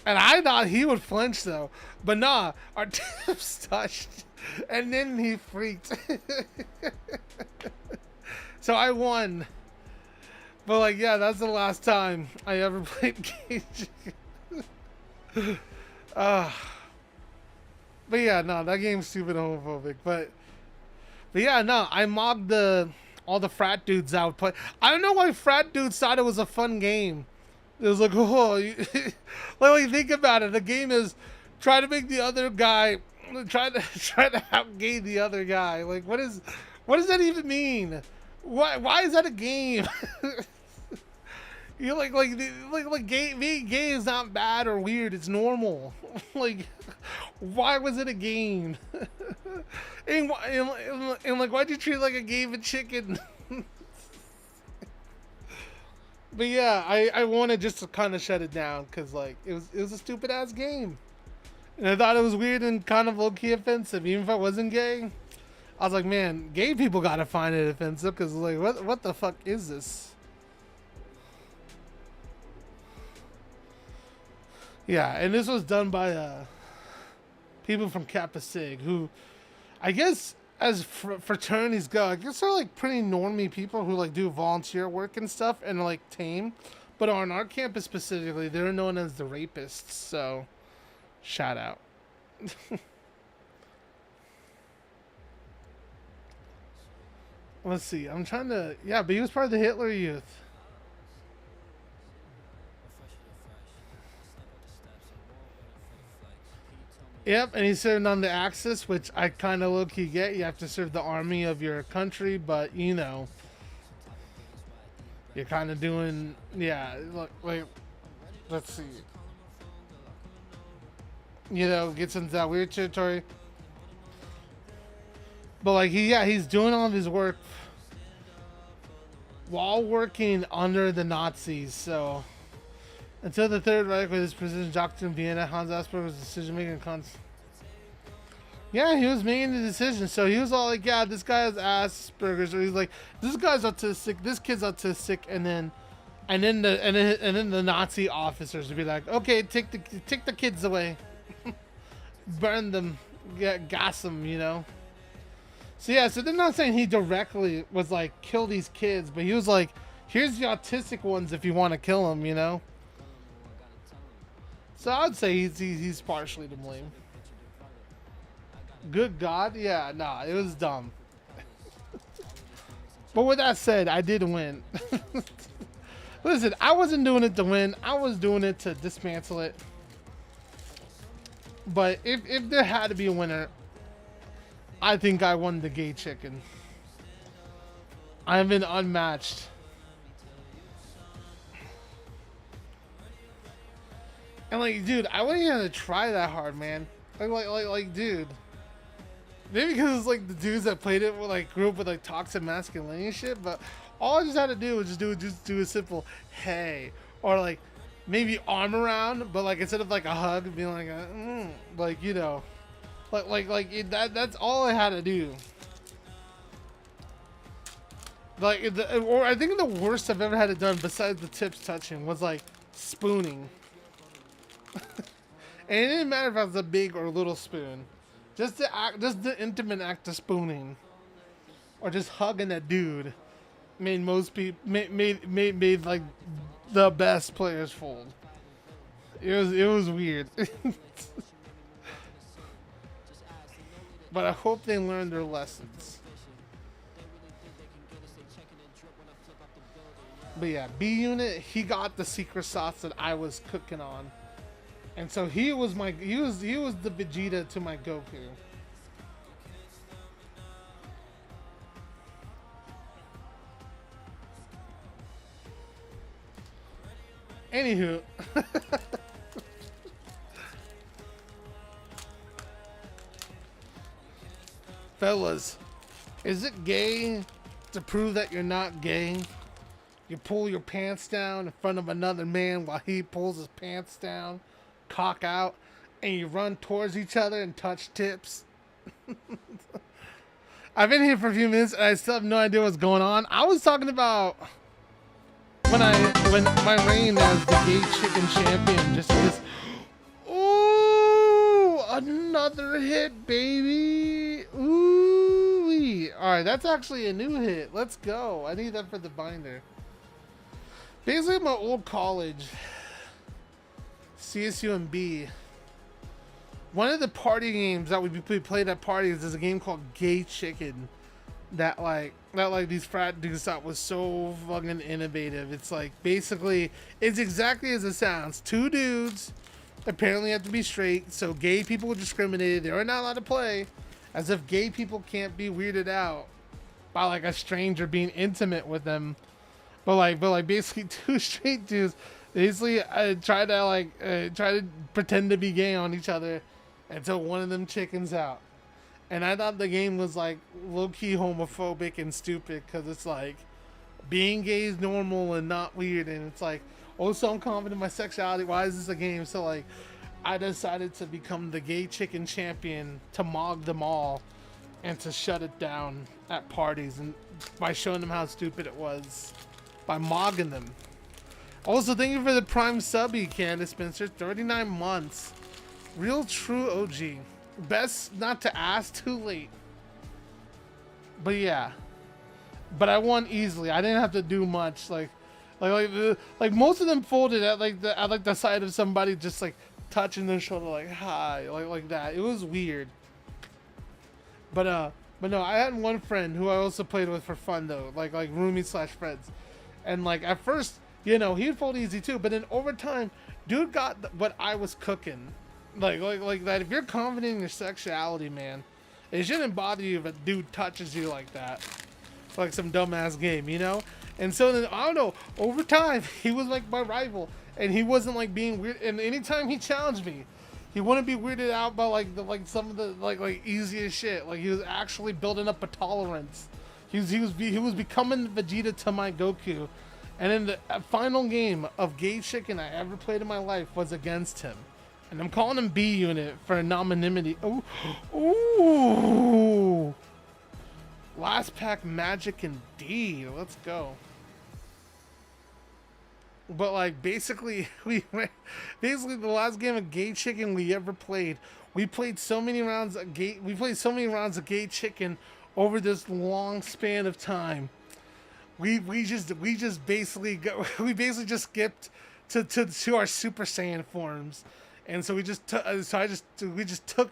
And I thought he would flinch though, but nah, our tips touched, and then he freaked. So I won. But like, yeah, that's the last time I ever played Gay Chicken. But yeah, no, that game's stupid homophobic, but yeah, no, I mobbed all the frat dudes out. I don't know why frat dudes thought it was a fun game. It was like, oh, like think about it. The game is try to make the other guy try to outgay the other guy. Like, what does that even mean? Why is that a game? You're like gay is not bad or weird. It's normal. Like, why was it a game? and like, why'd you treat it like a game of chicken? But yeah, I wanted just to kind of shut it down because like it was a stupid ass game, and I thought it was weird and kind of low key offensive, even if I wasn't gay. I was like, man, gay people gotta find it offensive because like, what the fuck is this? Yeah, and this was done by people from Kappa Sig, who I guess as fraternities go, I guess they're like pretty normie people who like do volunteer work and stuff and like tame. But on our campus specifically, they're known as the rapists. So, shout out. Let's see. I'm trying to. Yeah, but he was part of the Hitler Youth. Yep, and he served on the Axis, which I kind of low-key get. You have to serve the army of your country, but, you know, you're kind of doing, yeah, look, wait, let's see. You know, gets into that weird territory. But, like, he's doing all of his work while working under the Nazis, so... Until the Third Reich with his precision doctrine in Vienna, Hans Asperger was decision-making Yeah, he was making the decision. So he was all like, yeah, this guy has Asperger's. Or he's like, this guy's autistic, this kid's autistic. And then the Nazi officers would be like, okay, take the kids away. Burn them. Gas them, you know. So yeah, so they're not saying he directly was like, kill these kids. But he was like, here's the autistic ones if you want to kill them, you know. So I'd say he's partially to blame. Good God, yeah, nah, it was dumb. But with that said, I did win. Listen, I wasn't doing it to win. I was doing it to dismantle it. But if there had to be a winner, I think I won the Gay Chicken. I've been unmatched. And like, dude, I wasn't even gonna try that hard, man. Like, dude. Maybe because it's like the dudes that played it were like grew up with like toxic masculinity and shit. But all I just had to do was just do a simple hey, or like maybe arm around, but like instead of like a hug, being like like, you know, that's all I had to do. Like, or I think the worst I've ever had it done besides the tips touching was like spooning. And it didn't matter if I was a big or little spoon. Just the intimate act of spooning, or just hugging that dude, made most people made like the best players fold. It was weird. But I hope they learned their lessons. But yeah, B Unit, he got the secret sauce that I was cooking on. And so he was the Vegeta to my Goku. Anywho. Fellas, is it gay to prove that you're not gay? You pull your pants down in front of another man while he pulls his pants down, cock out, and you run towards each other and touch tips? I've been here for a few minutes and I still have no idea what's going on. I was talking about when my reign as the gay chicken champion just this. Ooh, another hit, baby. Ooh. Alright, that's actually a new hit. Let's go. I need that for the binder. Basically, my old college, CSUMB, one of the party games that we played at parties is a game called Gay Chicken. That these frat dudes thought was so fucking innovative. It's like basically it's exactly as it sounds. Two dudes apparently have to be straight, so gay people are discriminated. They are not allowed to play, as if gay people can't be weirded out by like a stranger being intimate with them. But basically two straight dudes basically try to pretend to be gay on each other until one of them chickens out. And I thought the game was like low-key homophobic and stupid because it's like being gay is normal and not weird, and it's like, oh, so I'm confident in my sexuality, why is this a game? So like I decided to become the gay chicken champion to mog them all and to shut it down at parties, and by showing them how stupid it was by mogging them. Also, thank you for the prime subby, Candace Spencer, 39 months. Real true OG. Best not to ask too late. But yeah. But I won easily. I didn't have to do much. Like most of them folded at the side of somebody just like touching their shoulder like hi, like that. It was weird. But no, I had one friend who I also played with for fun though, like roomies/friends. And like at first, you know, he'd fold easy too, but then over time, dude got what I was cooking. Like that. If you're confident in your sexuality, man, it shouldn't bother you if a dude touches you like that, like some dumbass game, you know. And so then I don't know. Over time, he was like my rival, and he wasn't like being weird. And anytime he challenged me, he wouldn't be weirded out by like some of the like easiest shit. Like he was actually building up a tolerance. He was becoming Vegeta to my Goku. And then the final game of Gay Chicken I ever played in my life was against him. And I'm calling him B Unit for anonymity. Oh, ooh. Last pack magic indeed. Let's go. But like basically the last game of Gay Chicken we ever played, we played so many rounds of Gay Chicken over this long span of time. We basically just skipped to our Super Saiyan forms. And so we just took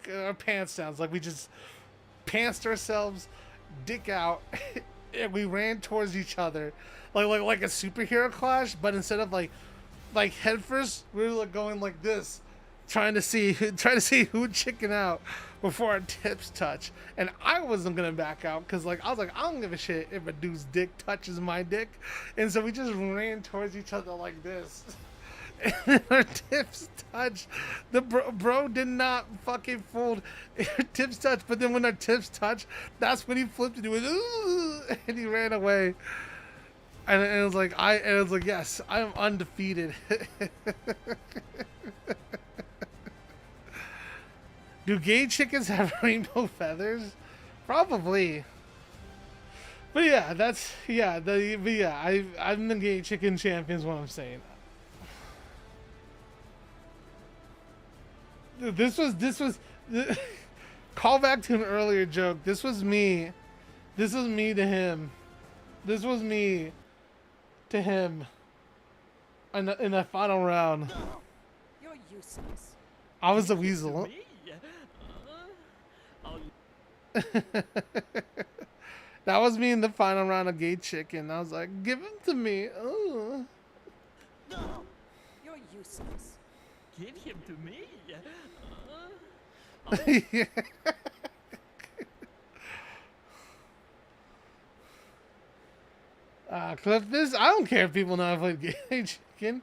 our pants down. It's like we just pantsed ourselves, dick out, and we ran towards each other, like a superhero clash. But instead of like head first, we were like going like this, trying to see who'd chicken out before our tips touch. And I wasn't gonna back out because I was like, I don't give a shit if a dude's dick touches my dick. And so we just ran towards each other like this. And our tips touched. The bro did not fucking fold. Our tips touched, but then when our tips touched, that's when he flipped and he went, ooh, and he ran away. And it was like, yes, I am undefeated. Do gay chickens have rainbow feathers? Probably. But yeah, I'm the gay chicken champion is what I'm saying. This was call back to an earlier joke. This was me to him. This was me to him in the final round. You're useless. I was the weasel. That was me in the final round of Gay Chicken. I was like, give him to me. Oh. You're useless. Give him to me. Yeah. Clip this. I don't care if people know I played Gay Chicken.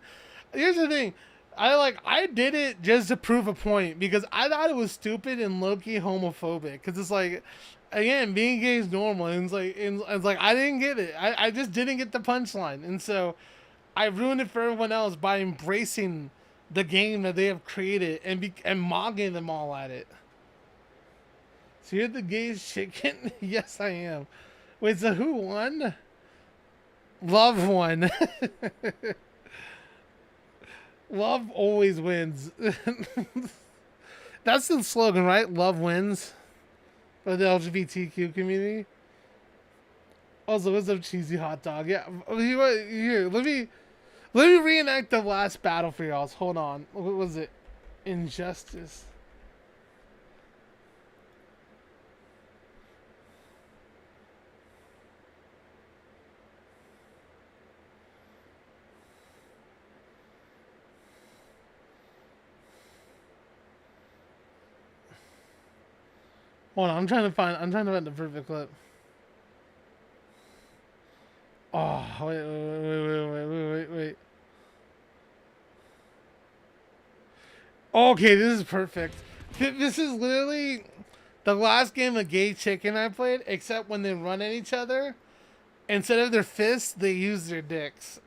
here's the thing. I did it just to prove a point because I thought it was stupid and low-key homophobic. Because it's like, again, being gay is normal. And it's like I didn't get it. I just didn't get the punchline. And so I ruined it for everyone else by embracing the game that they have created and mogging them all at it. So you're the gayest chicken? Yes, I am. Wait, so who won? Love won. Love always wins. That's the slogan, right? Love wins for the LGBTQ community. Also, what's up, cheesy hot dog? Yeah, here, let me reenact the last battle for y'all. Hold on. What was it? Injustice. Hold on, I'm trying to find the perfect clip. Oh, wait. Okay, this is perfect. This is literally the last game of Gay Chicken I played, except when they run at each other, instead of their fists, they use their dicks.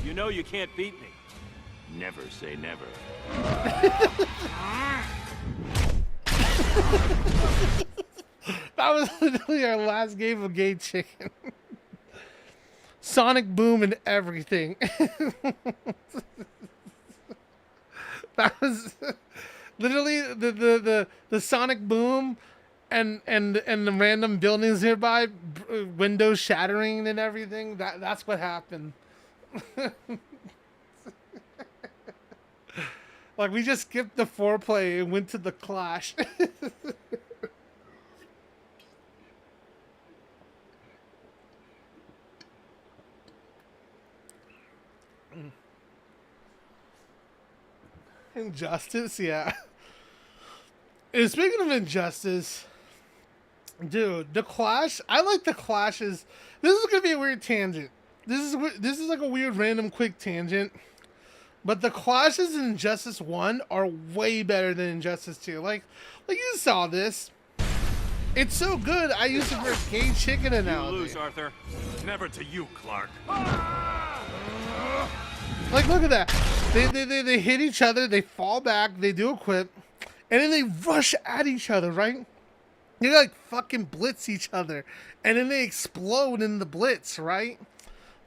You know you can't beat me. Never say never. That was literally our last game of Gay Chicken. Sonic Boom and everything. That was literally the Sonic Boom and the random buildings nearby, windows shattering and everything. That's what happened. Like, we just skipped the foreplay and went to the clash. Injustice, yeah. And speaking of Injustice, dude, the Clash. I like the Clashes. This is gonna be a weird tangent. This is like a weird random quick tangent. But the Clashes in Injustice 1 are way better than Injustice 2. Like you saw this. It's so good. I used it for a Gay Chicken analogy. You lose, Arthur. Never to you, Clark. Like, look at that. They hit each other, they fall back, they do a quip, and then they rush at each other, right? They like fucking blitz each other, and then they explode in the blitz, right?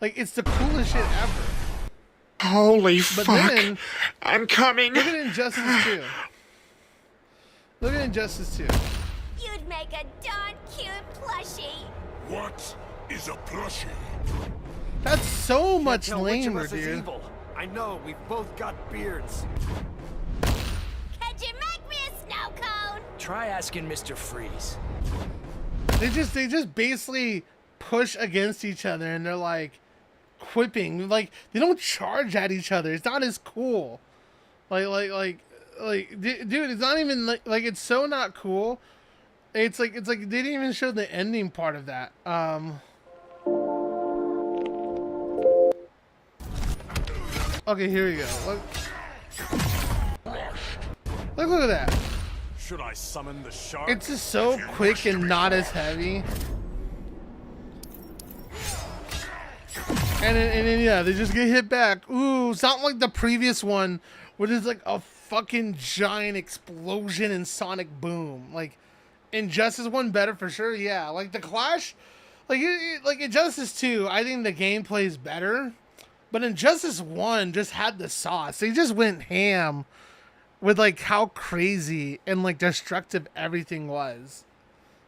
Like, it's the coolest shit ever. Holy But fuck. then, I'm coming. look at Injustice 2. Look at Injustice 2. You'd make a darn cute plushie. What is a plushie? That's so much Tell which of lamer, us is dude. evil. I know, we've both got beards. Could you make me a snow cone? Try asking Mr. Freeze. They just basically push against each other, and they're like quipping. Like, they don't charge at each other. It's not as cool. Like, dude, it's not even like it's so not cool. It's like they didn't even show the ending part of that. Okay, here we go. Look at that. Should I summon the shark? It's just so quick and not as heavy. And then yeah, they just get hit back. Ooh, it's not like the previous one where there's like a fucking giant explosion and sonic boom. Like, Injustice 1 better for sure, yeah. Like, the Clash, like Injustice 2, I think the gameplay is better. But Injustice 1 just had the sauce. They just went ham with like how crazy and like destructive everything was.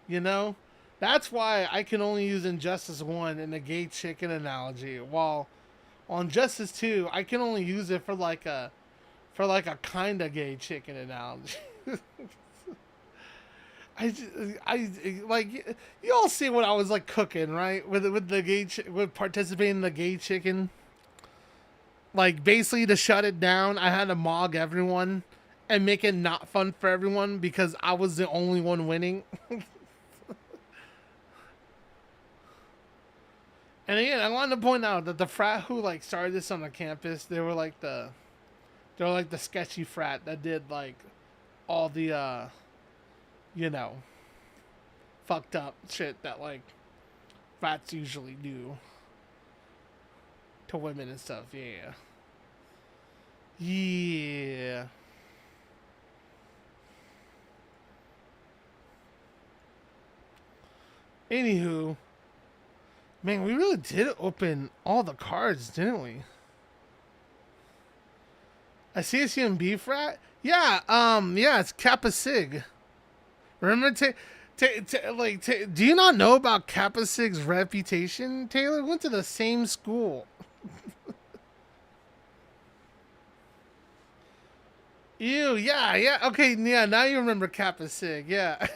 You know? That's why I can only use Injustice 1 in a Gay Chicken analogy. While on Injustice 2, I can only use it for like a kinda Gay Chicken analogy. I like, you all see what I was like cooking, right? With the with participating in the Gay Chicken. Like, basically, to shut it down, I had to mog everyone and make it not fun for everyone because I was the only one winning. And again, I wanted to point out that the frat who like started this on the campus, they were like the sketchy frat that did like all the you know, fucked up shit that like frats usually do to women and stuff. Yeah. Yeah. Anywho, man, we really did open all the cards, didn't we? A CSUMB frat? Yeah, yeah, it's Kappa Sig. Remember, do you not know about Kappa Sig's reputation, Taylor? Went to the same school. Ew, yeah, okay, yeah, now you remember Kappa Sig, yeah.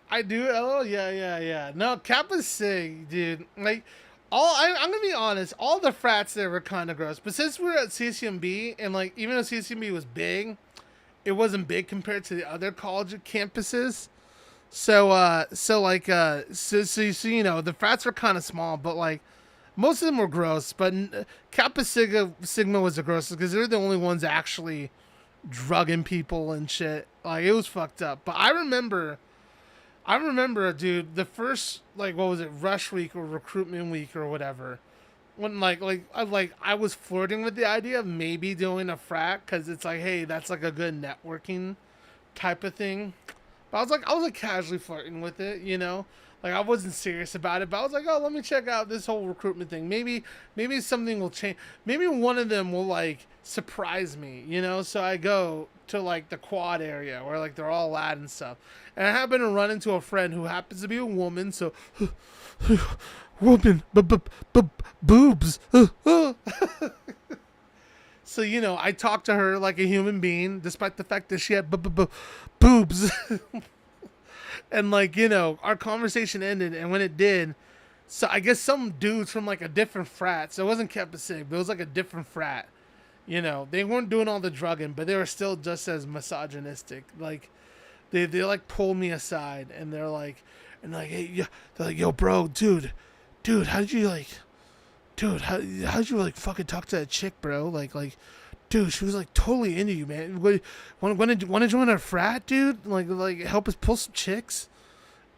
I do, oh, yeah. No, Kappa Sig, dude, like, I'm gonna be honest, all the frats there were kind of gross, but since we're at CCMB, and, like, even though CCMB was big, it wasn't big compared to the other college campuses, so you know, the frats were kind of small, but, like, most of them were gross, but Kappa Sigma was the grossest, because they're the only ones actually drugging people and shit, like, it was fucked up, but I remember, dude, the first, like, what was it, rush week or recruitment week or whatever, when, I was flirting with the idea of maybe doing a frat, because it's like, hey, that's, like, a good networking type of thing. But I was casually flirting with it, you know? Like, I wasn't serious about it, but I was like, oh, let me check out this whole recruitment thing. Maybe something will change. Maybe one of them will, like, surprise me, you know? So I go to, like, the quad area where, like, they're all at and stuff. And I happen to run into a friend who happens to be a woman, so... woman, boobs. So, you know, I talked to her like a human being, despite the fact that she had boobs. And, like, you know, our conversation ended, and when it did, so I guess some dudes from, like, a different frat, so it wasn't Kappa Sig, but it was, like, a different frat, you know, they weren't doing all the drugging, but they were still just as misogynistic, like, they like, pulled me aside, and they're like, hey, yeah, they're like, yo, bro, dude, how'd you, like, fucking talk to that chick, bro, like, dude, she was, like, totally into you, man. Want to join our frat, dude? Like, help us pull some chicks?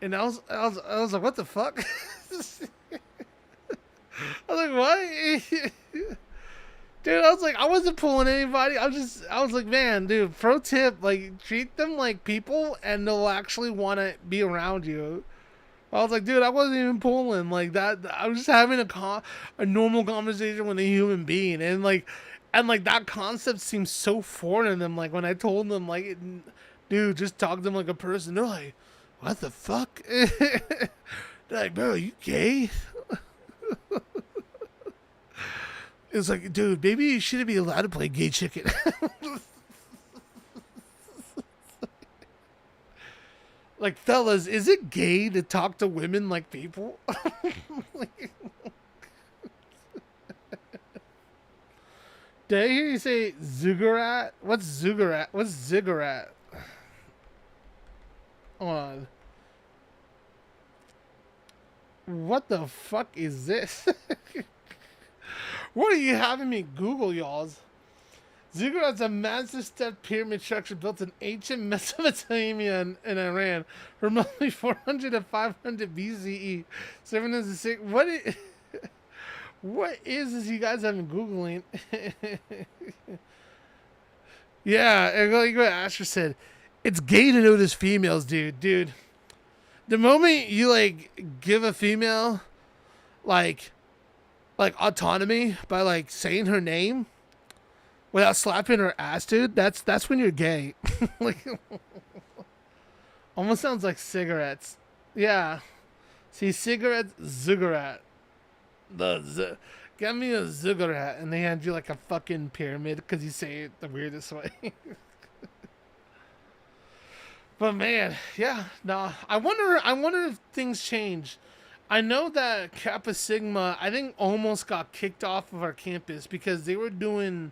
And I was like, what the fuck? I was like, what? Dude, I was like, I wasn't pulling anybody. I was like, man, dude, pro tip, like, treat them like people, and they'll actually want to be around you. I was like, dude, I wasn't even pulling like that. I was just having a normal conversation with a human being, and that concept seems so foreign to them. Like, when I told them, like, dude, just talk to them like a person, they're like, what the fuck? They're like, bro, are you gay? It's like, dude, maybe you shouldn't be allowed to play gay chicken. Like, fellas, is it gay to talk to women like people? Did I hear you say Ziggurat? What's Ziggurat? What's Ziggurat? Hold on. What the fuck is this? What are you having me Google, y'alls? Ziggurat's a massive step pyramid structure built in ancient Mesopotamia and Iran from roughly 400 to 500 BCE, serving as a sick. What is this you guys have been Googling? Yeah, and like what Asher said, it's gay to notice females, dude. The moment you, like, give a female, like autonomy by, like, saying her name without slapping her ass, dude, that's when you're gay. Like, almost sounds like cigarettes. See, cigarettes, ziggurat. Get me a ziggurat, and they hand you, like, a fucking pyramid because you say it the weirdest way. But man, yeah, nah. I wonder if things change. I know that Kappa Sigma, I think, almost got kicked off of our campus because they were doing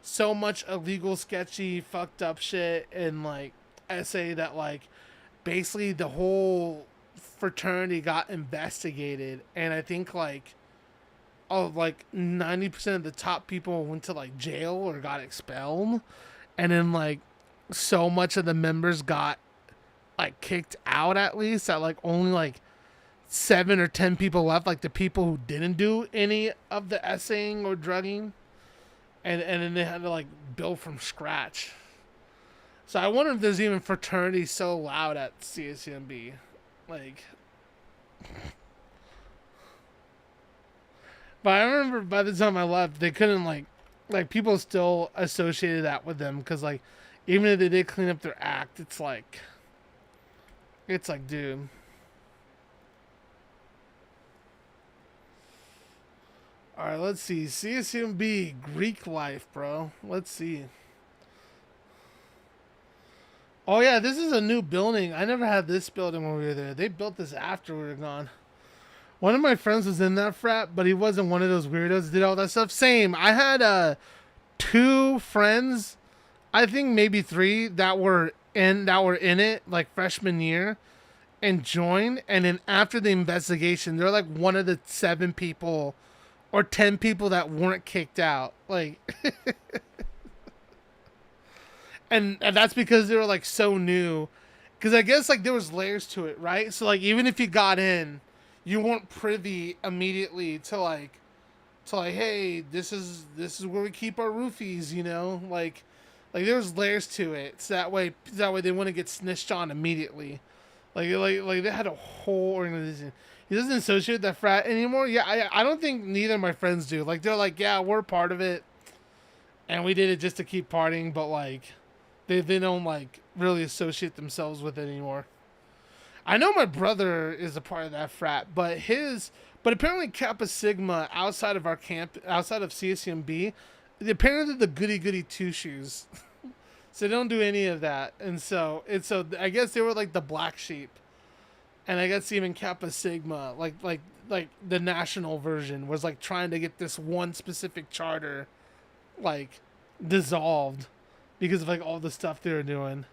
so much illegal, sketchy, fucked up shit and, like, essay that, like, basically the whole fraternity got investigated, and I think like 90% of the top people went to like jail or got expelled, and then like so much of the members got like kicked out, at least that like only like 7 or 10 people left, like the people who didn't do any of the essaying or drugging, and then they had to like build from scratch. So I wonder if there's even fraternities so loud at CSUMB, like. But I remember by the time I left, they couldn't like people still associated that with them, because like even if they did clean up their act, it's like dude. All right, let's see. CSUMB Greek life, bro. Let's see. Oh yeah, this is a new building. I never had this building when we were there. They built this after we were gone. One of my friends was in that frat, but he wasn't one of those weirdos that did all that stuff. Same. I had 2 friends, I think maybe 3, that were in it like freshman year and joined, and then after the investigation, they're like one of the 7 people or 10 people that weren't kicked out. Like and that's because they were like so new. Because I guess like there was layers to it, right? So like even if you got in, you weren't privy immediately to like, hey, this is where we keep our roofies, you know, like there was layers to it. So that way they wouldn't get snitched on immediately. Like they had a whole organization. He doesn't associate with that frat anymore. Yeah, I don't think neither of my friends do. Like they're like, yeah, we're part of it, and we did it just to keep partying. But like, they don't like really associate themselves with it anymore. I know my brother is a part of that frat, but apparently Kappa Sigma outside of our camp, outside of CSUMB, apparently the goody two shoes. So they don't do any of that. And so I guess they were like the black sheep. And I guess even Kappa Sigma, like the national version, was like trying to get this one specific charter like dissolved because of like all the stuff they were doing.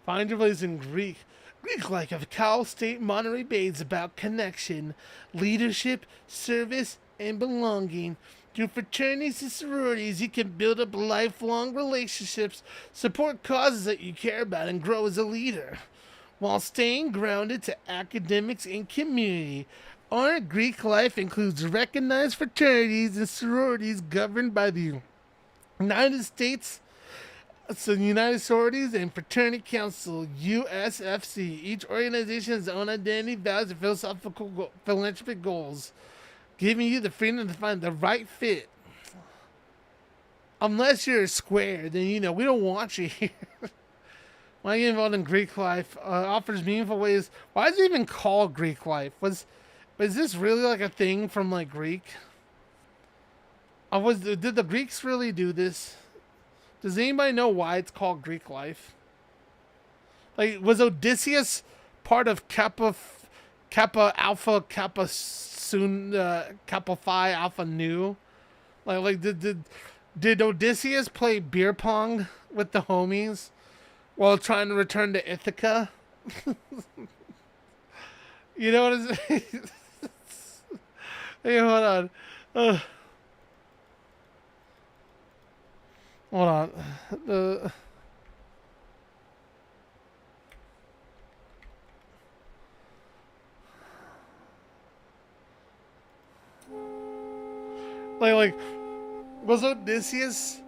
Find your place in Greek. Greek life of Cal State Monterey Bay is about connection, leadership, service, and belonging. Through fraternities and sororities, you can build up lifelong relationships, support causes that you care about, and grow as a leader, while staying grounded to academics and community. Our Greek life includes recognized fraternities and sororities governed by the United States. So the United Sororities and Fraternity Council, USFC. Each organization has its own identity, values, and philosophical philanthropic goals, giving you the freedom to find the right fit. Unless you're a square, then we don't want you here. Why get involved in Greek life? Offers meaningful ways. Why is it even called Greek life? Was this really like a thing from like Greek? Did the Greeks really do this? Does anybody know why it's called Greek life? Like, was Odysseus part of Kappa Alpha, Kappa Phi Alpha Nu? Like did Odysseus play beer pong with the homies while trying to return to Ithaca? You know what I'm saying? Hey, hold on. Hold on. Like, was Odysseus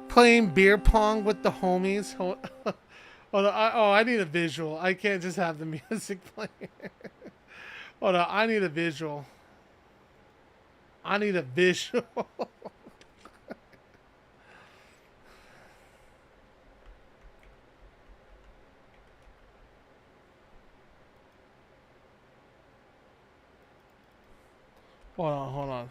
playing beer pong with the homies? Hold on. I need a visual. I can't just have the music playing. Hold on. I need a visual. Hold on.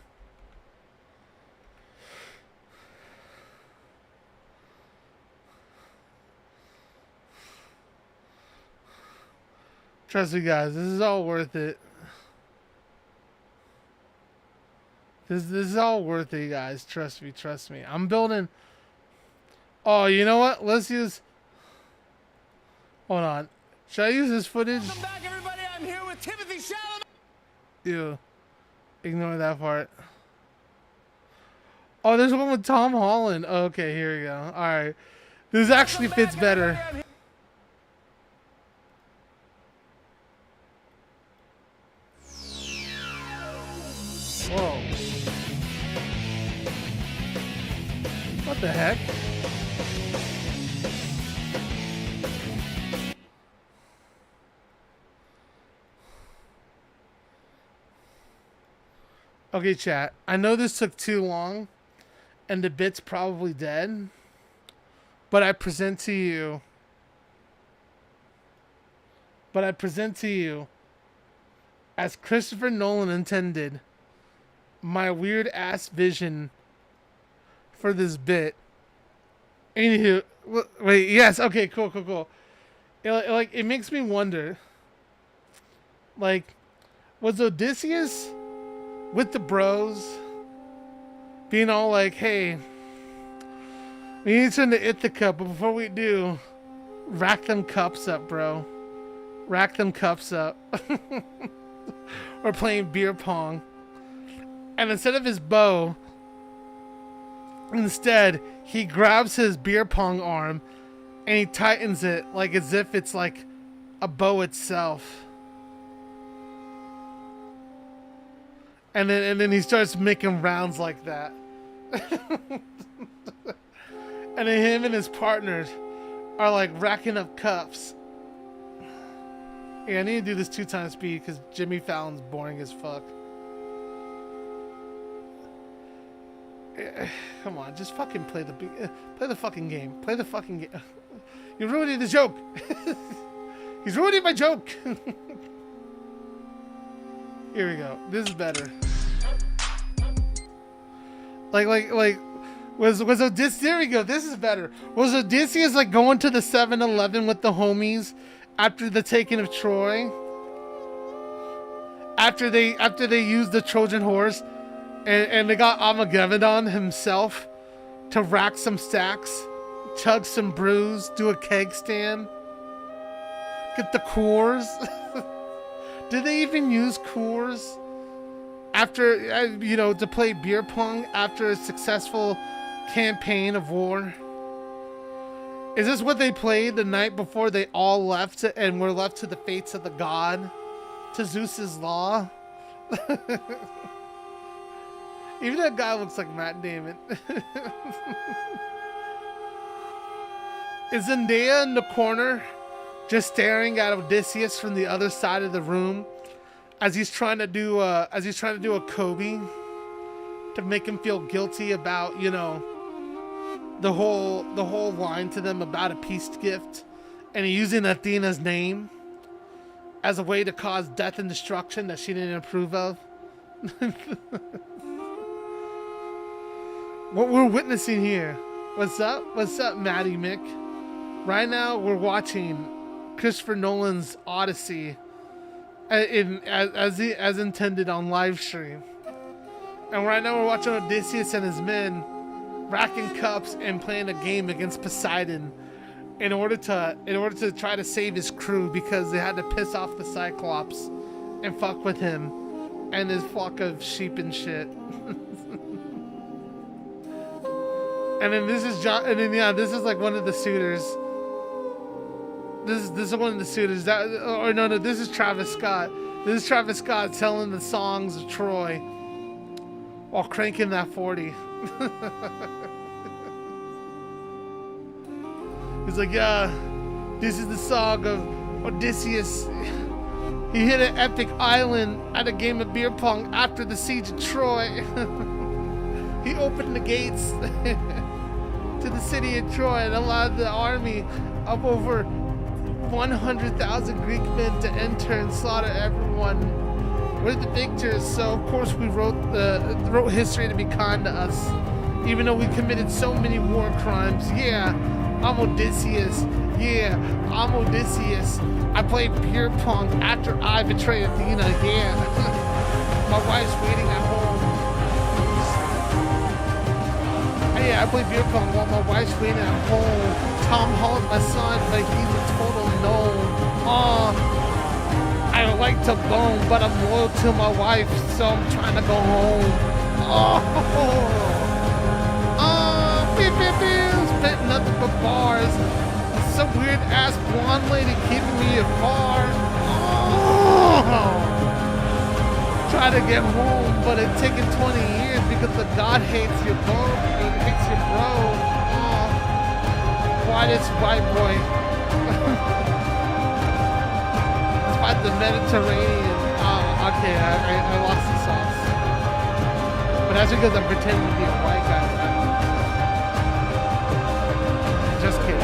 Trust me, guys. This is all worth it. This is all worth it, guys. Trust me. I'm building... Oh, you know what? Let's use... Hold on. Should I use this footage? Welcome back, everybody. I'm here with Timothy Chalamet. Ew. Ignore that part. Oh, there's one with Tom Holland. Okay, here we go. Alright. This actually fits better. Whoa. What the heck? Okay, chat. I know this took too long, and the bit's probably dead, but I present to you. As Christopher Nolan intended, my weird ass vision for this bit. Anywho, wait, yes, okay, cool. It makes me wonder, like, was Odysseus with the bros being all like, hey, we need to turn to Ithaca, but before we do, rack them cups up, bro. Rack them cups up. Or playing beer pong. And instead of his bow, instead, he grabs his beer pong arm and he tightens it like as if it's like a bow itself. And then he starts making rounds like that. And then him and his partners are like racking up cups. Yeah, I need to do this 2 times speed because Jimmy Fallon's boring as fuck. Come on, just fucking play the fucking game. Play the fucking game. You're ruining the joke. He's ruining my joke. Here we go. This is better. Like was Odysseus? There we go. This is better. Was Odysseus like going to the 7-Eleven with the homies after the taking of Troy? After they used the Trojan horse, and they got Armageddon himself to rack some stacks, chug some brews, do a keg stand, get the Coors. Did they even use Coors after, to play beer pong after a successful campaign of war? Is this what they played the night before they all left and were left to the fates of the god, to Zeus's law? Even that guy looks like Matt Damon. Is Zendaya in the corner, just staring at Odysseus from the other side of the room, as he's trying to do a Kobe to make him feel guilty about, the whole line to them about a peace gift, and he's using Athena's name as a way to cause death and destruction that she didn't approve of. What we're witnessing here. What's up, Maddie Mick? Right now we're watching Christopher Nolan's Odyssey as intended on live stream. And right now we're watching Odysseus and his men racking cups and playing a game against Poseidon in order to try to save his crew, because they had to piss off the Cyclops and fuck with him and his flock of sheep and shit. And then this is this is like one of the suitors. This is one of the suitors. This is Travis Scott. This is Travis Scott telling the songs of Troy while cranking that 40. He's like, yeah, this is the song of Odysseus. He hit an epic island at a game of beer pong after the siege of Troy. He opened the gates to the city of Troy and allowed the army of over 100,000 Greek men to enter and slaughter everyone. We're the victors, so of course we wrote history to be kind to us, even though we committed so many war crimes. Yeah, I'm Odysseus. Yeah, I'm Odysseus. I play beer pong after I betray Athena. Yeah, my wife's waiting at home. Yeah, I play beer pong while my wife's waiting at home. Tom Holland's my son, but he's a total gnome. Oh, I like to bone, but I'm loyal to my wife, so I'm trying to go home. Beep, beep, beep. Spitting nothing but bars. Some weird ass blonde lady keeping me apart. Try to get home, but it's taking 20 years because the God hates your bro. It hates your bro. Why this white boy? Despite the Mediterranean. Okay, I lost the sauce. But that's because I'm pretending to be a white guy. Just kidding.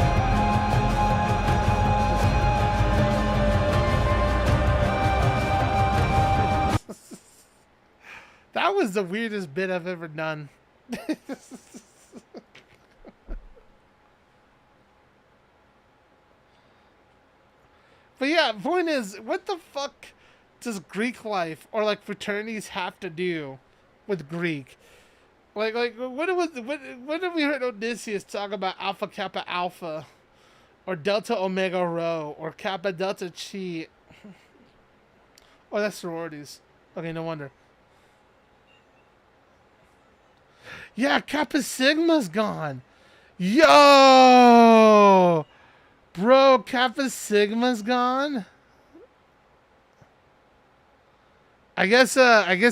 That was the weirdest bit I've ever done. But yeah, point is, what the fuck does Greek life or like fraternities have to do with Greek? Like what have we heard Odysseus talk about Alpha Kappa Alpha or Delta Omega Rho or Kappa Delta Chi? Oh, that's sororities. Okay, no wonder. Yeah, Kappa Sigma's gone. Yo! Bro, Kappa Sigma's gone? I guess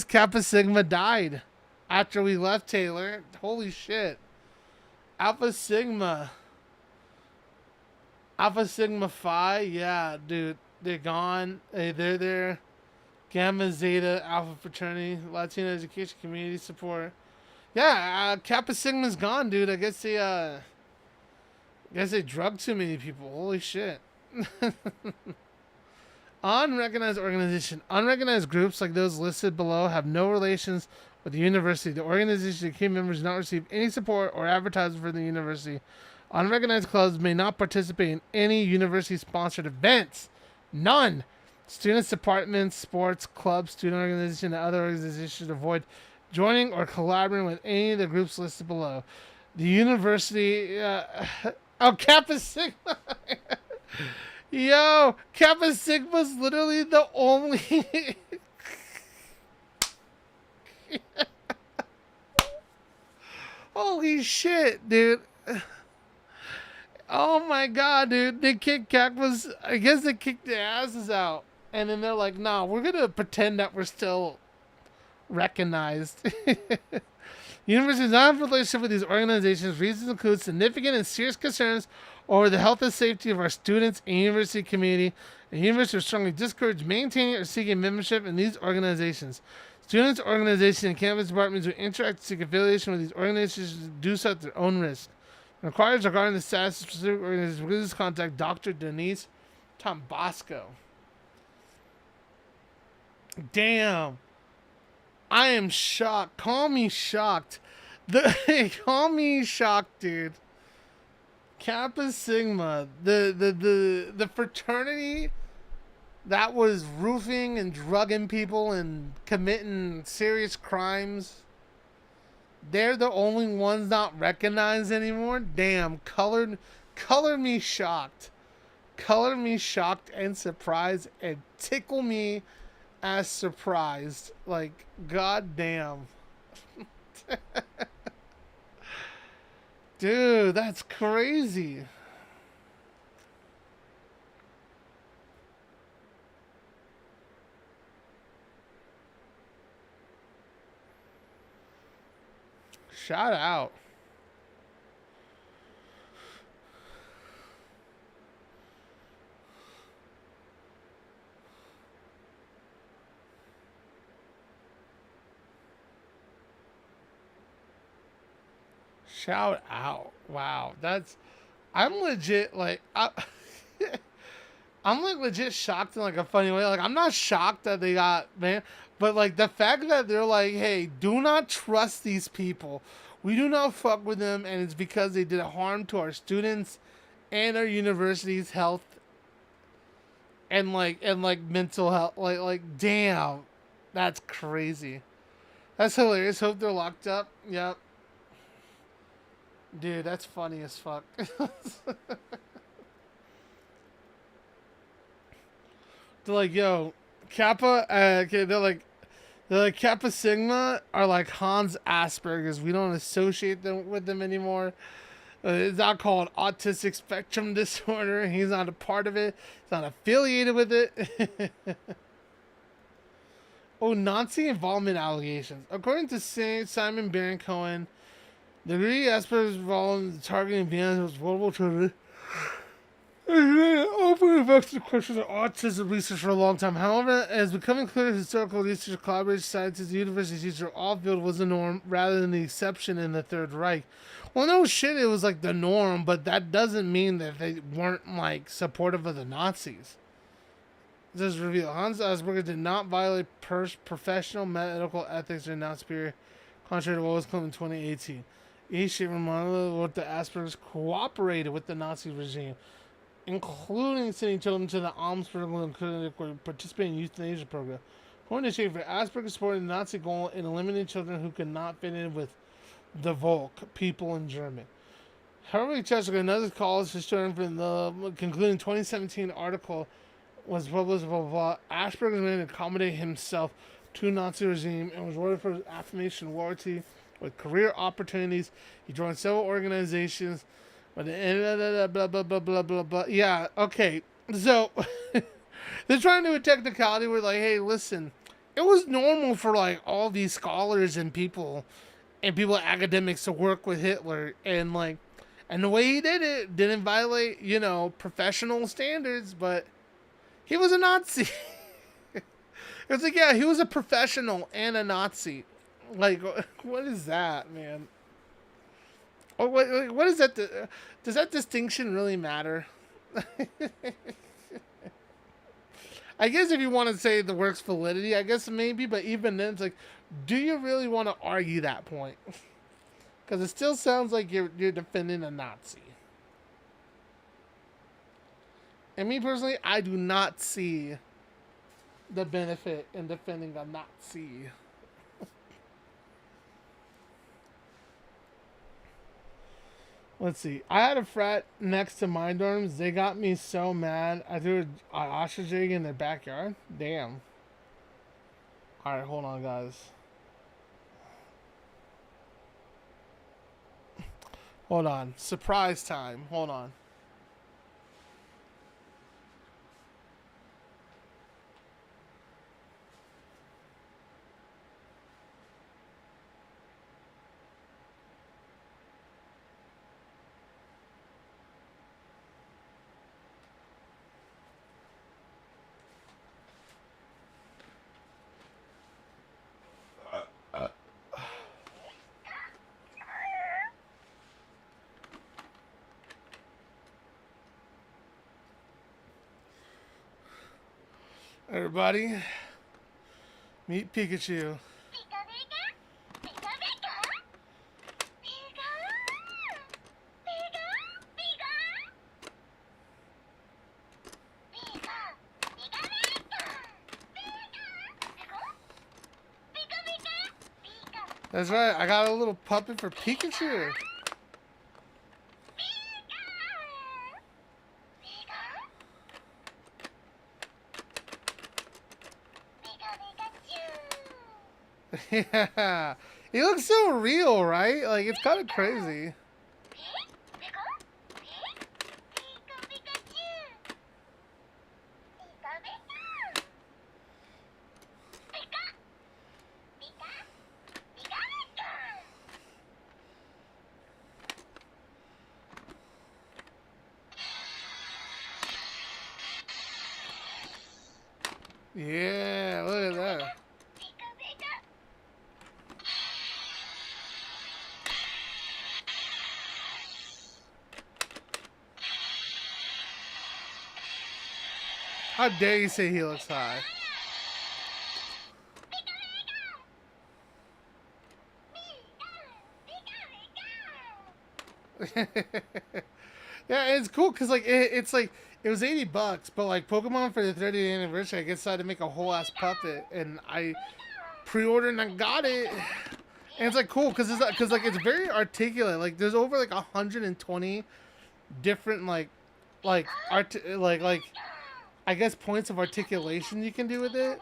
Kappa Sigma died after we left Taylor. Holy shit. Alpha Sigma Phi, yeah, dude. They're gone. Hey, they're there. Gamma Zeta Alpha Fraternity, Latino Education Community Support. Yeah, Kappa Sigma's gone, dude. I guess they drugged too many people. Holy shit. Unrecognized organization. Unrecognized groups like those listed below have no relations with the university. The organization and key members do not receive any support or advertising for the university. Unrecognized clubs may not participate in any university-sponsored events. None. Students, departments, sports, clubs, student organization, and other organizations should avoid joining or collaborating with any of the groups listed below. The university... Kappa Sigma! Yo! Kappa Sigma's literally the only... Holy shit, dude. Oh my god, dude. They kicked Kappa's... I guess they kicked their asses out. And then they're like, nah, we're gonna pretend that we're still recognized. University does not have a relationship with these organizations. Reasons include significant and serious concerns over the health and safety of our students and university community. The university strongly discourage maintaining or seeking membership in these organizations. Students, organizations, and campus departments who interact and seek affiliation with these organizations do so at their own risk. Requires regarding the status of specific organizations, please contact Dr. Denise Tombasco. Damn. I am shocked. Call me shocked. Call me shocked, dude. Kappa Sigma, the fraternity that was roofing and drugging people and committing serious crimes. They're the only ones not recognized anymore. Damn, color me shocked. Color me shocked and surprised, and tickle me as surprised. Like, goddamn. Dude, that's crazy. Shout out. Shout out. Wow. I'm legit, like, I'm like legit shocked in like a funny way. Like, I'm not shocked that they got, man, but like the fact that they're like, hey, do not trust these people. We do not fuck with them, and it's because they did harm to our students and our university's health and like mental health. Like damn. That's crazy. That's hilarious. Hope they're locked up. Yep. Dude, that's funny as fuck. They're like, yo, Kappa. Okay, they're like Kappa Sigma are like Hans Asperger's. We don't associate them with them anymore. It's not called autistic spectrum disorder. He's not a part of it. He's not affiliated with it. Oh, Nazi involvement allegations. According to Simon Baron Cohen, the degree Asperger's involved in the targeting Vienna was World War II. Open invested questions of autism research for a long time. However, as becoming clear, historical research, collaboration, scientists, university teachers all feel it was the norm rather than the exception in the Third Reich. Well, no shit, it was like the norm, but that doesn't mean that they weren't like supportive of the Nazis. This reveal Hans Asperger did not violate professional medical ethics or not superior, contrary to what was claimed in 2018. Each shape reminded what the Aspergers cooperated with the Nazi regime, including sending children to the Amtsberg clinic or participating in euthanasia program. According to Schaefer, Asperger supported the Nazi goal in eliminating children who could not fit in with the Volk people in German. However, Chesterton, another college historian from the concluding 2017 article was published, blah, blah, blah. Asperger's man to accommodate himself to Nazi regime and was rewarded for his affirmation of loyalty with career opportunities. He joined several organizations. But blah, blah, blah, blah, blah, blah. Yeah, okay. So, they're trying to do a technicality where, like, hey, listen, it was normal for, like, all these scholars and people academics to work with Hitler. And, like, and the way he did it didn't violate, you know, professional standards, but he was a Nazi. It's like, yeah, he was a professional and a Nazi. Like, what is that, man? Oh, what is that? Does that distinction really matter? I guess if you want to say the work's validity, I guess maybe, but even then, it's like, do you really want to argue that point? Because it still sounds like you're defending a Nazi. And me personally, I do not see the benefit in defending a Nazi. Let's see. I had a frat next to my dorms. They got me so mad. I threw an ostrich egg in their backyard. Damn. Alright, hold on, guys. Hold on. Surprise time. Hold on. Everybody, meet Pikachu. That's right, I got a little puppet for Pikachu. Yeah, he looks so real, right? Like, it's kind of crazy. Yeah, look at that. How dare you say he looks high? Yeah, it's cool because like it's like it was $80, but like Pokemon for the 30th anniversary, I decided to make a whole ass puppet, and I pre-ordered and I got it, and it's like cool because it's very articulate. Like there's over like 120 different like I guess, points of articulation you can do with it.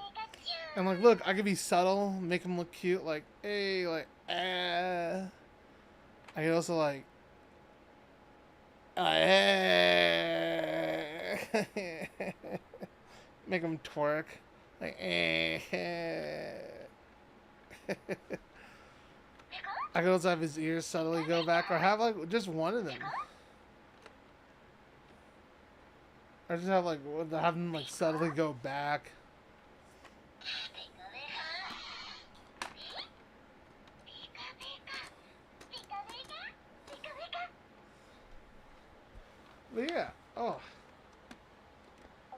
And like, look, I could be subtle, make him look cute, like, hey, like, I could also like, make him twerk, like, I could also have his ears subtly go back, or have like just one of them. Or just have like have them like subtly go back. But yeah, oh.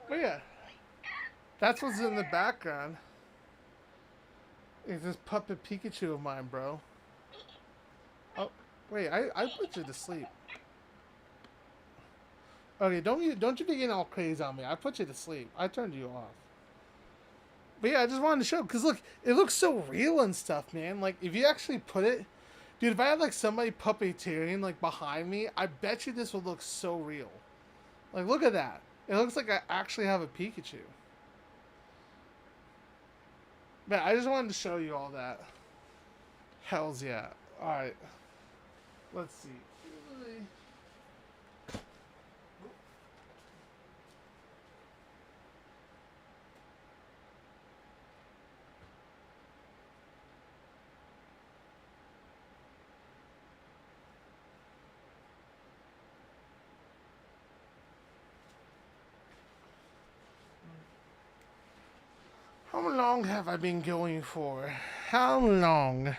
But yeah, that's what's in the background. Is this puppet Pikachu of mine, bro. Oh, wait, I put you to sleep. Okay, don't you be getting all crazy on me. I put you to sleep. I turned you off. But yeah, I just wanted to show, because look, it looks so real and stuff, man. Like, if you actually put it, dude, if I had like somebody puppeteering like behind me, I bet you this would look so real. Like, look at that. It looks like I actually have a Pikachu. But I just wanted to show you all that. Hells yeah. Alright. Let's see. How long have I been going for? How long?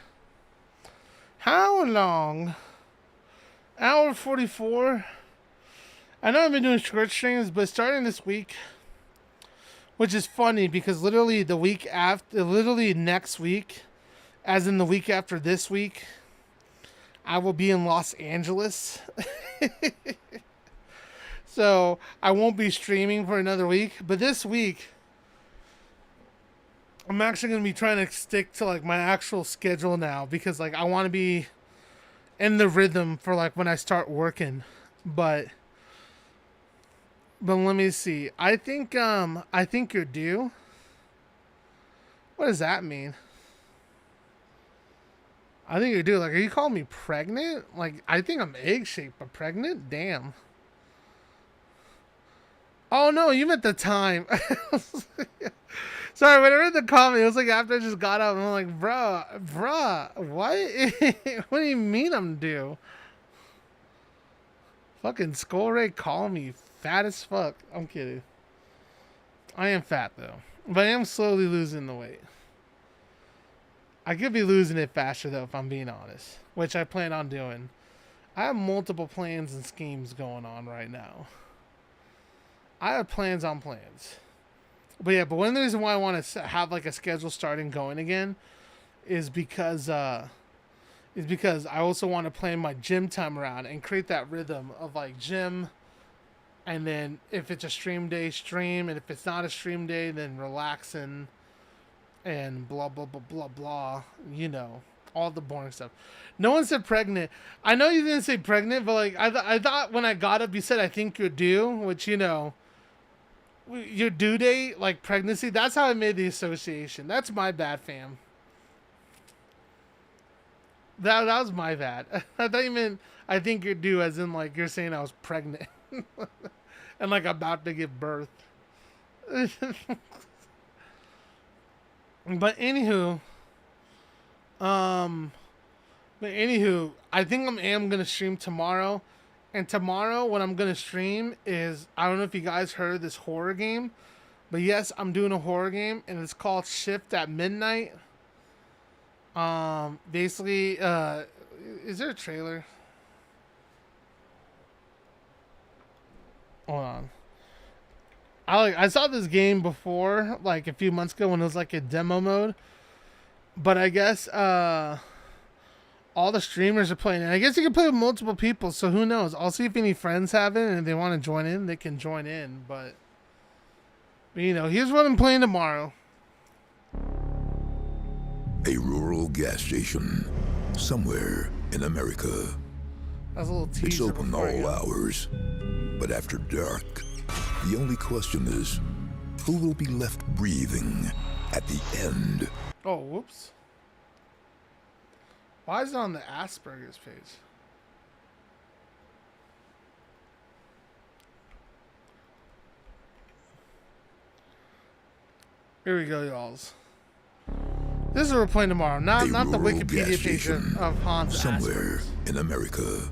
How long? Hour 44. I know I've been doing short streams, but starting this week, which is funny because literally the week after, literally next week, as in the week after this week, I will be in Los Angeles. So I won't be streaming for another week, but this week, I'm actually going to be trying to stick to like my actual schedule now because like I want to be in the rhythm for like when I start working. But let me see. I think you're due. What does that mean? I think you're due. Like, are you calling me pregnant? Like, I think I'm egg-shaped, but pregnant? Damn. Oh no, you meant the time. Sorry, when I read the comment, it was like after I just got up, and I'm like, bruh, what? What do you mean I'm due? Fucking Skullray call me fat as fuck. I'm kidding. I am fat though, but I am slowly losing the weight. I could be losing it faster though, if I'm being honest, which I plan on doing. I have multiple plans and schemes going on right now. I have plans on plans. But yeah, but one of the reasons why I want to have like a schedule starting going again is because I also want to plan my gym time around and create that rhythm of like gym, and then if it's a stream day, stream, and if it's not a stream day, then relaxing and blah blah blah blah blah. You know, all the boring stuff. No one said pregnant. I know you didn't say pregnant, but like I thought when I got up, you said I think you're due, which you know. Your due date, like pregnancy, that's how I made the association. That's my bad, fam. That was my bad. I thought you meant I think you're due as in like you're saying I was pregnant. And like about to give birth. But anywho, I think I am gonna stream tomorrow. And tomorrow, what I'm going to stream is, I don't know if you guys heard of this horror game, but yes, I'm doing a horror game, and it's called Shift at Midnight. Basically, is there a trailer? Hold on. I saw this game before, like a few months ago when it was like a demo mode, but I guess, all the streamers are playing it. I guess you can play with multiple people, so who knows? I'll see if any friends have it, and if they want to join in, they can join in. But you know, here's what I'm playing tomorrow. A rural gas station somewhere in America. That's a little teaser. It's open all hours, but after dark, the only question is, who will be left breathing at the end. Oh, whoops. Why is it on the Asperger's page? Here we go, y'alls. This is what we're playing tomorrow. Not the rural Wikipedia gas page station of Hans somewhere Asperger's. in America.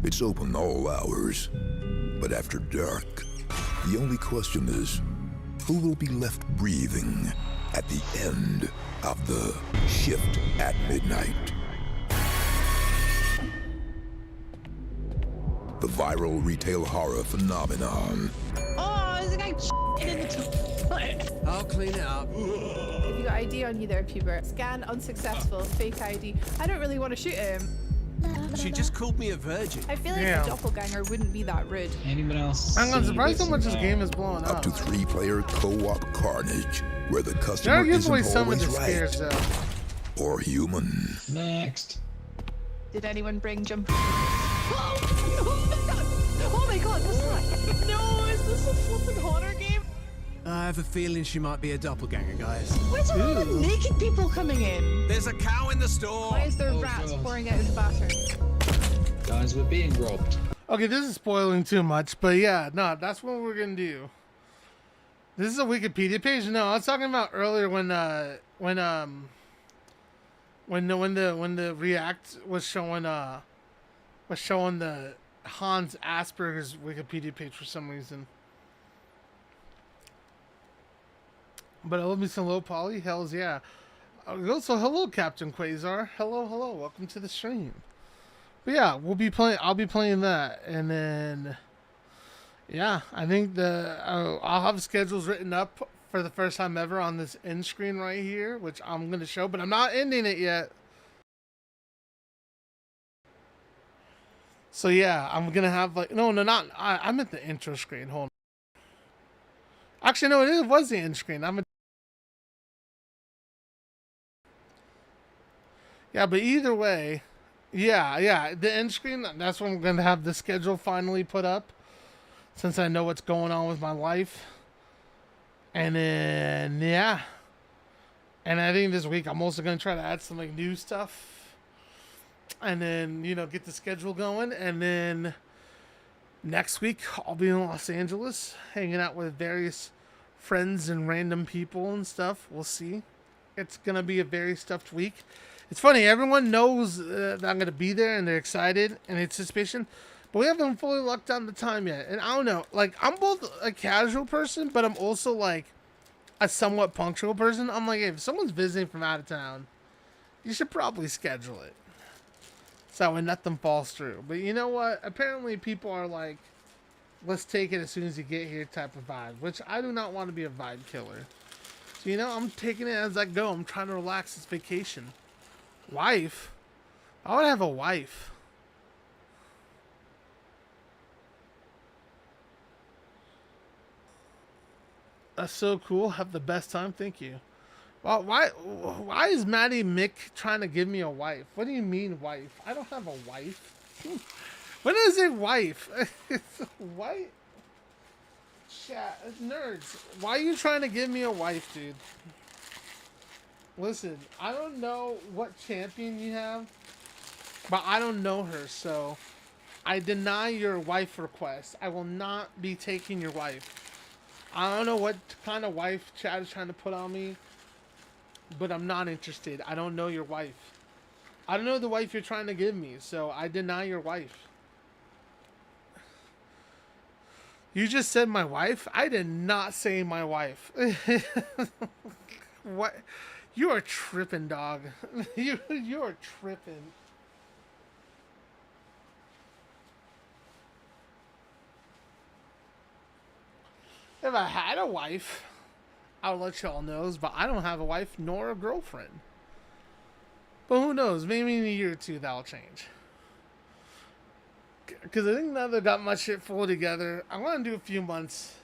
It's open all hours, but after dark, the only question is, who will be left breathing at the end of the shift at midnight? The viral retail horror phenomenon. Oh, there's a guy in the toilet. I'll clean it up. Have you got ID on you there, Pubert? Scan unsuccessful, fake ID. I don't really want to shoot him. She just called me a virgin. I feel like Yeah. a doppelganger wouldn't be that rude. Anyone else? I'm see surprised how this much this in game is blowing Up up. to 3-player co-op carnage, where the Gotta customer give isn't away some of always the scares right though. or human. Next. Did anyone bring jump? Oh my god, what's that? No, is this a flippin' horror game? I have a feeling she might be a doppelganger, guys. Where's all the naked people coming in? There's a cow in the store. Why is there Oh, rats God. pouring out of the bathroom? Guys, we're being robbed. Okay, this is spoiling too much, but yeah, no, that's what we're gonna do. This is a Wikipedia page. No, I was talking about earlier when the React was showing the Hans Asperger's Wikipedia page for some reason. But I love me some low poly. Hells yeah. So hello, Captain Quasar. Hello. Welcome to the stream. But yeah, I'll be playing that, and then yeah, I think I'll have schedules written up for the first time ever on this end screen right here, which I'm gonna show, but I'm not ending it yet. So yeah, I'm gonna have like not I'm at the intro screen. Hold on. Actually, no, it was the end screen. Yeah, but either way, yeah, the end screen, that's when I'm going to have the schedule finally put up, since I know what's going on with my life. And then, yeah. And I think this week I'm also going to try to add some like new stuff. And then, get the schedule going. And then next week I'll be in Los Angeles, hanging out with various friends and random people and stuff. We'll see. It's going to be a very stuffed week. It's funny, everyone knows that I'm going to be there and they're excited and it's suspicion, but we haven't fully locked down the time yet. And I don't know, like, I'm both a casual person, but I'm also like a somewhat punctual person. I'm like, hey, if someone's visiting from out of town, you should probably schedule it so when nothing falls through. But you know what? Apparently people are like, let's take it as soon as you get here type of vibe, which I do not want to be a vibe killer. So, I'm taking it as I go. I'm trying to relax this vacation. Wife? I would have a wife. That's so cool. Have the best time. Thank you. Well, why is Maddie Mick trying to give me a wife? What do you mean wife? I don't have a wife. What is a wife? It's a wife. Chat, nerds. Why are you trying to give me a wife, dude? Listen, I don't know what champion you have, but I don't know her, so I deny your wife request. I will not be taking your wife. I don't know what kind of wife Chad is trying to put on me, but I'm not interested. I don't know your wife. I don't know the wife you're trying to give me, so I deny your wife. You just said my wife? I did not say my wife. What? You are tripping, dog. You are tripping. If I had a wife, I would let y'all know, but I don't have a wife nor a girlfriend. But who knows? Maybe in a year or two that'll change. Because I think now they've got my shit fully together. I want to do a few months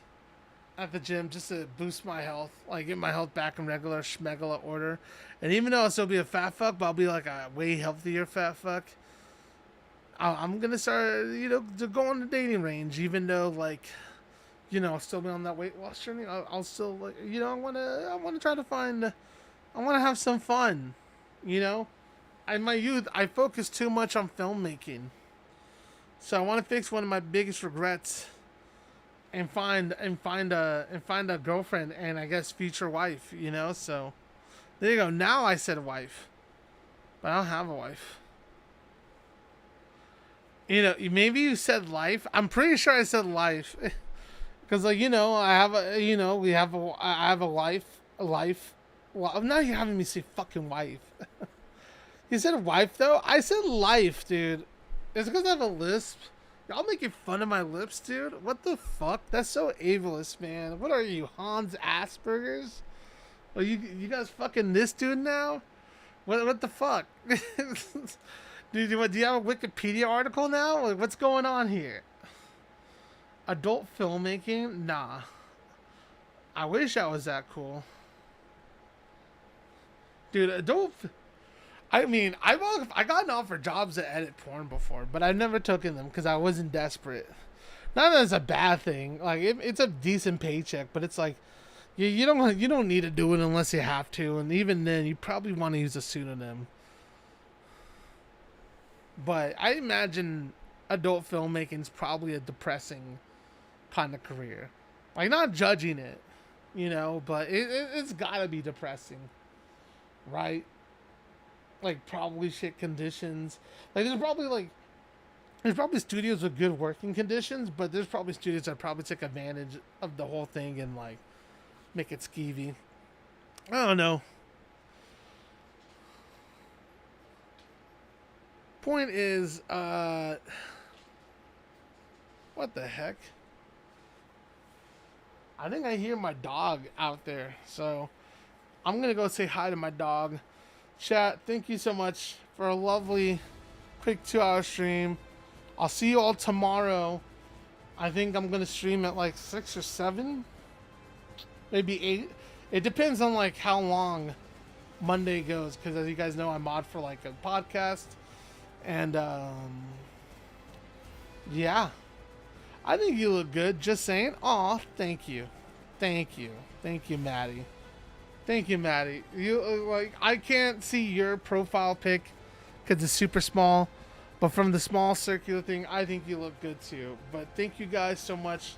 at the gym just to boost my health, like get my health back in regular schmegula order. And even though I'll still be a fat fuck, but I'll be like a way healthier fat fuck. I'm gonna start, to go on the dating range, even though like you know, still be on that weight loss journey. I'll still, like, you know, I want to try to find, I want to have some fun, you know. In my youth, I focused too much on filmmaking, so I want to fix one of my biggest regrets, and find a girlfriend and I guess future wife, you know. So there you go. Now I said wife, but I don't have a wife. You know, maybe you said life. I'm pretty sure I said life. Because, like, you know, I have a, you know, I have a life. Well, now you're having me say fucking wife. You said wife, though? I said life, dude. It's because I have a lisp. Y'all making fun of my lips, dude? What the fuck? That's so ableist, man. What are you, Hans Asperger's? Are you guys fucking this dude now? What the fuck? Dude, do you have a Wikipedia article now? Like, what's going on here? Adult filmmaking? Nah. I wish I was that cool. Dude, I mean, I gotten offered jobs to edit porn before, but I never taken them because I wasn't desperate. Not that it's a bad thing. Like, it's a decent paycheck, but it's like, you don't need to do it unless you have to, and even then, you probably want to use a pseudonym. But I imagine adult filmmaking is probably a depressing kind of career. Like, not judging it, you know, but it's gotta be depressing, right? Like, probably shit conditions. Like, there's probably studios with good working conditions, but there's probably studios that probably take advantage of the whole thing and, like, make it skeevy. I don't know. Point is, what the heck? I think I hear my dog out there, so I'm gonna go say hi to my dog. Chat, thank you so much for a lovely, quick 2-hour stream. I'll see you all tomorrow. I think I'm gonna stream at like 6 or 7, maybe 8. It depends on like how long Monday goes, because as you guys know, I mod for like a podcast. And, yeah, I think you look good. Just saying. Aw, thank you. Thank you. Thank you, Maddie. Thank you, Maddie. You, like, I can't see your profile pic because it's super small, but from the small circular thing, I think you look good too. But thank you guys so much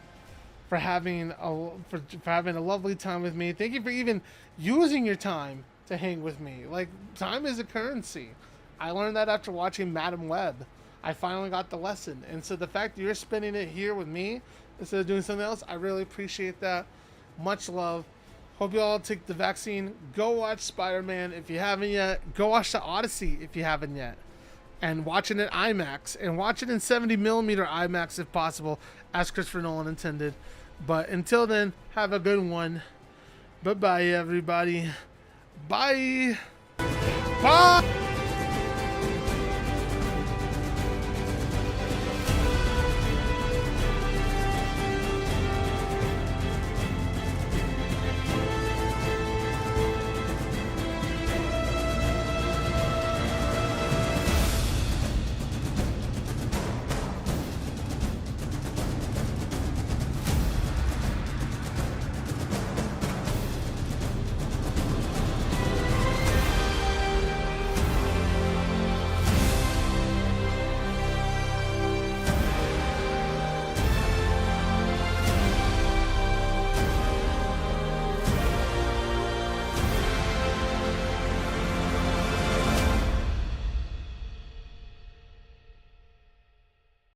for having a lovely time with me. Thank you for even using your time to hang with me. Like, time is a currency. I learned that after watching Madam Web. I finally got the lesson. And so the fact that you're spending it here with me instead of doing something else, I really appreciate that. Much love. Hope you all take the vaccine. Go watch Spider-Man if you haven't yet. Go watch the Odyssey if you haven't yet. And watch it in IMAX. And watch it in 70mm IMAX if possible, as Christopher Nolan intended. But until then, have a good one. Bye-bye, everybody. Bye. Bye.